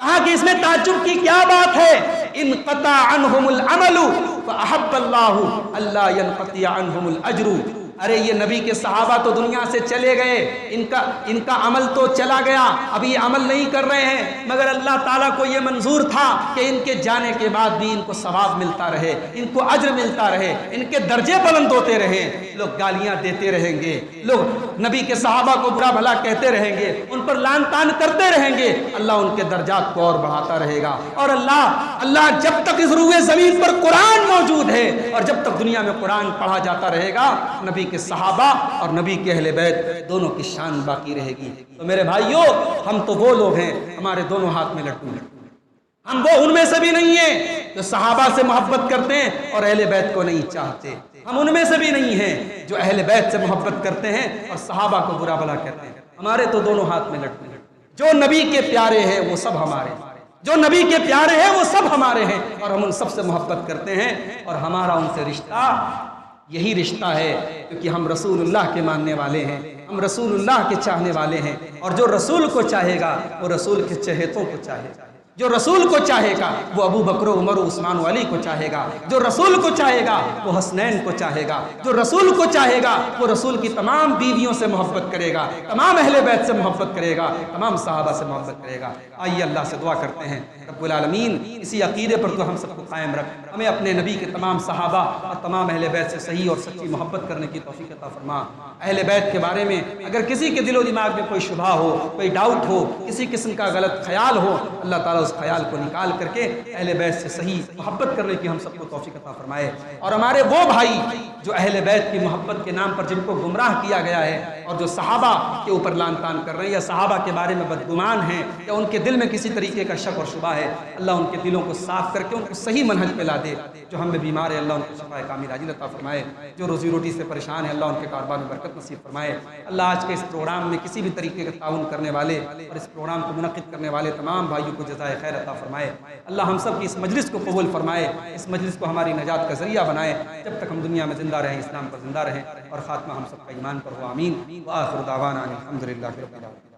کہا کہ اس میں تعجب کی کیا بات ہے؟ انقطع عنہم العمل فاحب اللہ الا ينقطع عنہم الاجر۔ ارے یہ نبی کے صحابہ تو دنیا سے چلے گئے، ان کا عمل تو چلا گیا، ابھی یہ عمل نہیں کر رہے ہیں، مگر اللہ تعالیٰ کو یہ منظور تھا کہ ان کے جانے کے بعد بھی ان کو ثواب ملتا رہے، ان کو اجر ملتا رہے، ان کے درجے بلند ہوتے رہے۔ لوگ گالیاں دیتے رہیں گے، لوگ نبی کے صحابہ کو برا بھلا کہتے رہیں گے، ان پر لعن طعن کرتے رہیں گے، اللہ ان کے درجات کو اور بڑھاتا رہے گا۔ اور اللہ جب تک اس روئے زمین پر قرآن موجود ہے اور جب تک دنیا میں قرآن پڑھا جاتا رہے گا، نبی کے صحابہ اور نبی کے اہل بیت دونوں کی شان باقی رہے گی۔ تو میرے بھائیوں، ہم تو وہ لوگ ہیں، ہمارے دونوں ہاتھ میں لٹو ہیں، ہم وہ ان میں سے بھی نہیں ہیں جو صحابہ سے محبت کرتے ہیں اور اہل بیت کو نہیں چاہتے، ہم ان میں سے بھی نہیں ہیں جو اہل بیت سے محبت کرتے ہیں اور صحابہ کو برا بھلا کہتے ہیں۔ ہمارے تو دونوں ہاتھ میں لٹو ہیں، جو نبی کے پیارے ہیں وہ سب ہمارے ہیں، جو نبی کے پیارے ہیں وہ سب ہمارے ہیں، اور ہم ان سب سے محبت کرتے ہیں، اور ہمارا ان سے رشتہ یہی رشتہ ہے کیونکہ ہم رسول اللہ کے ماننے والے ہیں، ہم رسول اللہ کے چاہنے والے ہیں، اور جو رسول کو چاہے گا وہ رسول کے چہیتوں کو چاہے گا، جو رسول کو چاہے گا وہ ابو بکر و عمر و عثمان و علی کو چاہے گا، جو رسول کو چاہے گا وہ حسنین کو چاہے گا، جو رسول کو چاہے گا وہ رسول کی تمام بیویوں سے محبت کرے گا، تمام اہل بیت سے محبت کرے گا، تمام صحابہ سے محبت کرے گا۔ آئیے اللہ سے دعا کرتے ہیں رب العالمین اسی عقیدے پر تو ہم سب کو قائم رکھ، ہمیں اپنے نبی کے تمام صحابہ اور تمام اہل بیت سے صحیح اور سچی محبت کرنے کی توفیق عطا فرما۔ اہل بیت کے بارے میں اگر کسی کے دل و دماغ میں کوئی شبہ ہو، کوئی ڈاؤٹ ہو، کسی قسم کا غلط خیال ہو، اللہ تعالیٰ اس خیال کو نکال کر کے اہل بیت سے صحیح محبت کرنے کی ہم سب کو توفیق عطا فرمائے، اور ہمارے وہ بھائی جو اہل بیت کی محبت کے نام پر جن کو گمراہ کیا گیا ہے اور جو صحابہ کے اوپر لعن طعن کر رہے ہیں یا صحابہ کے بارے میں بدگمان ہیں یا ان کے دل میں کسی طریقے کا شک اور شبہ ہے، اللہ ان کے دلوں کو صاف کر کے ان کو صحیح منہج پہ لا دے۔ جو ہم میں بیمار ہے اللہ ان کو شفا کامل عاجل عطا فرمائے، جو روزی روٹی سے پریشان ہے اللہ ان کے کاروبار میں برکت نصیب فرمائے۔ اللہ آج کے اس پروگرام میں کسی بھی طریقے کا تعاون کرنے والے اور اس پروگرام کو منعقد کرنے والے تمام بھائیوں کو جزائے خیر عطا فرمائے۔ اللہ ہم سب کی اس مجلس کو قبول فرمائے، اس مجلس کو ہماری نجات کا ذریعہ بنائے، جب تک ہم دنیا میں زندہ رہیں اسلام پر زندہ رہیں، اور خاتمہ ہم سب کا ایمان پر ہو، آمین۔ وآخر دعوانا الحمدللہ رب العالمین۔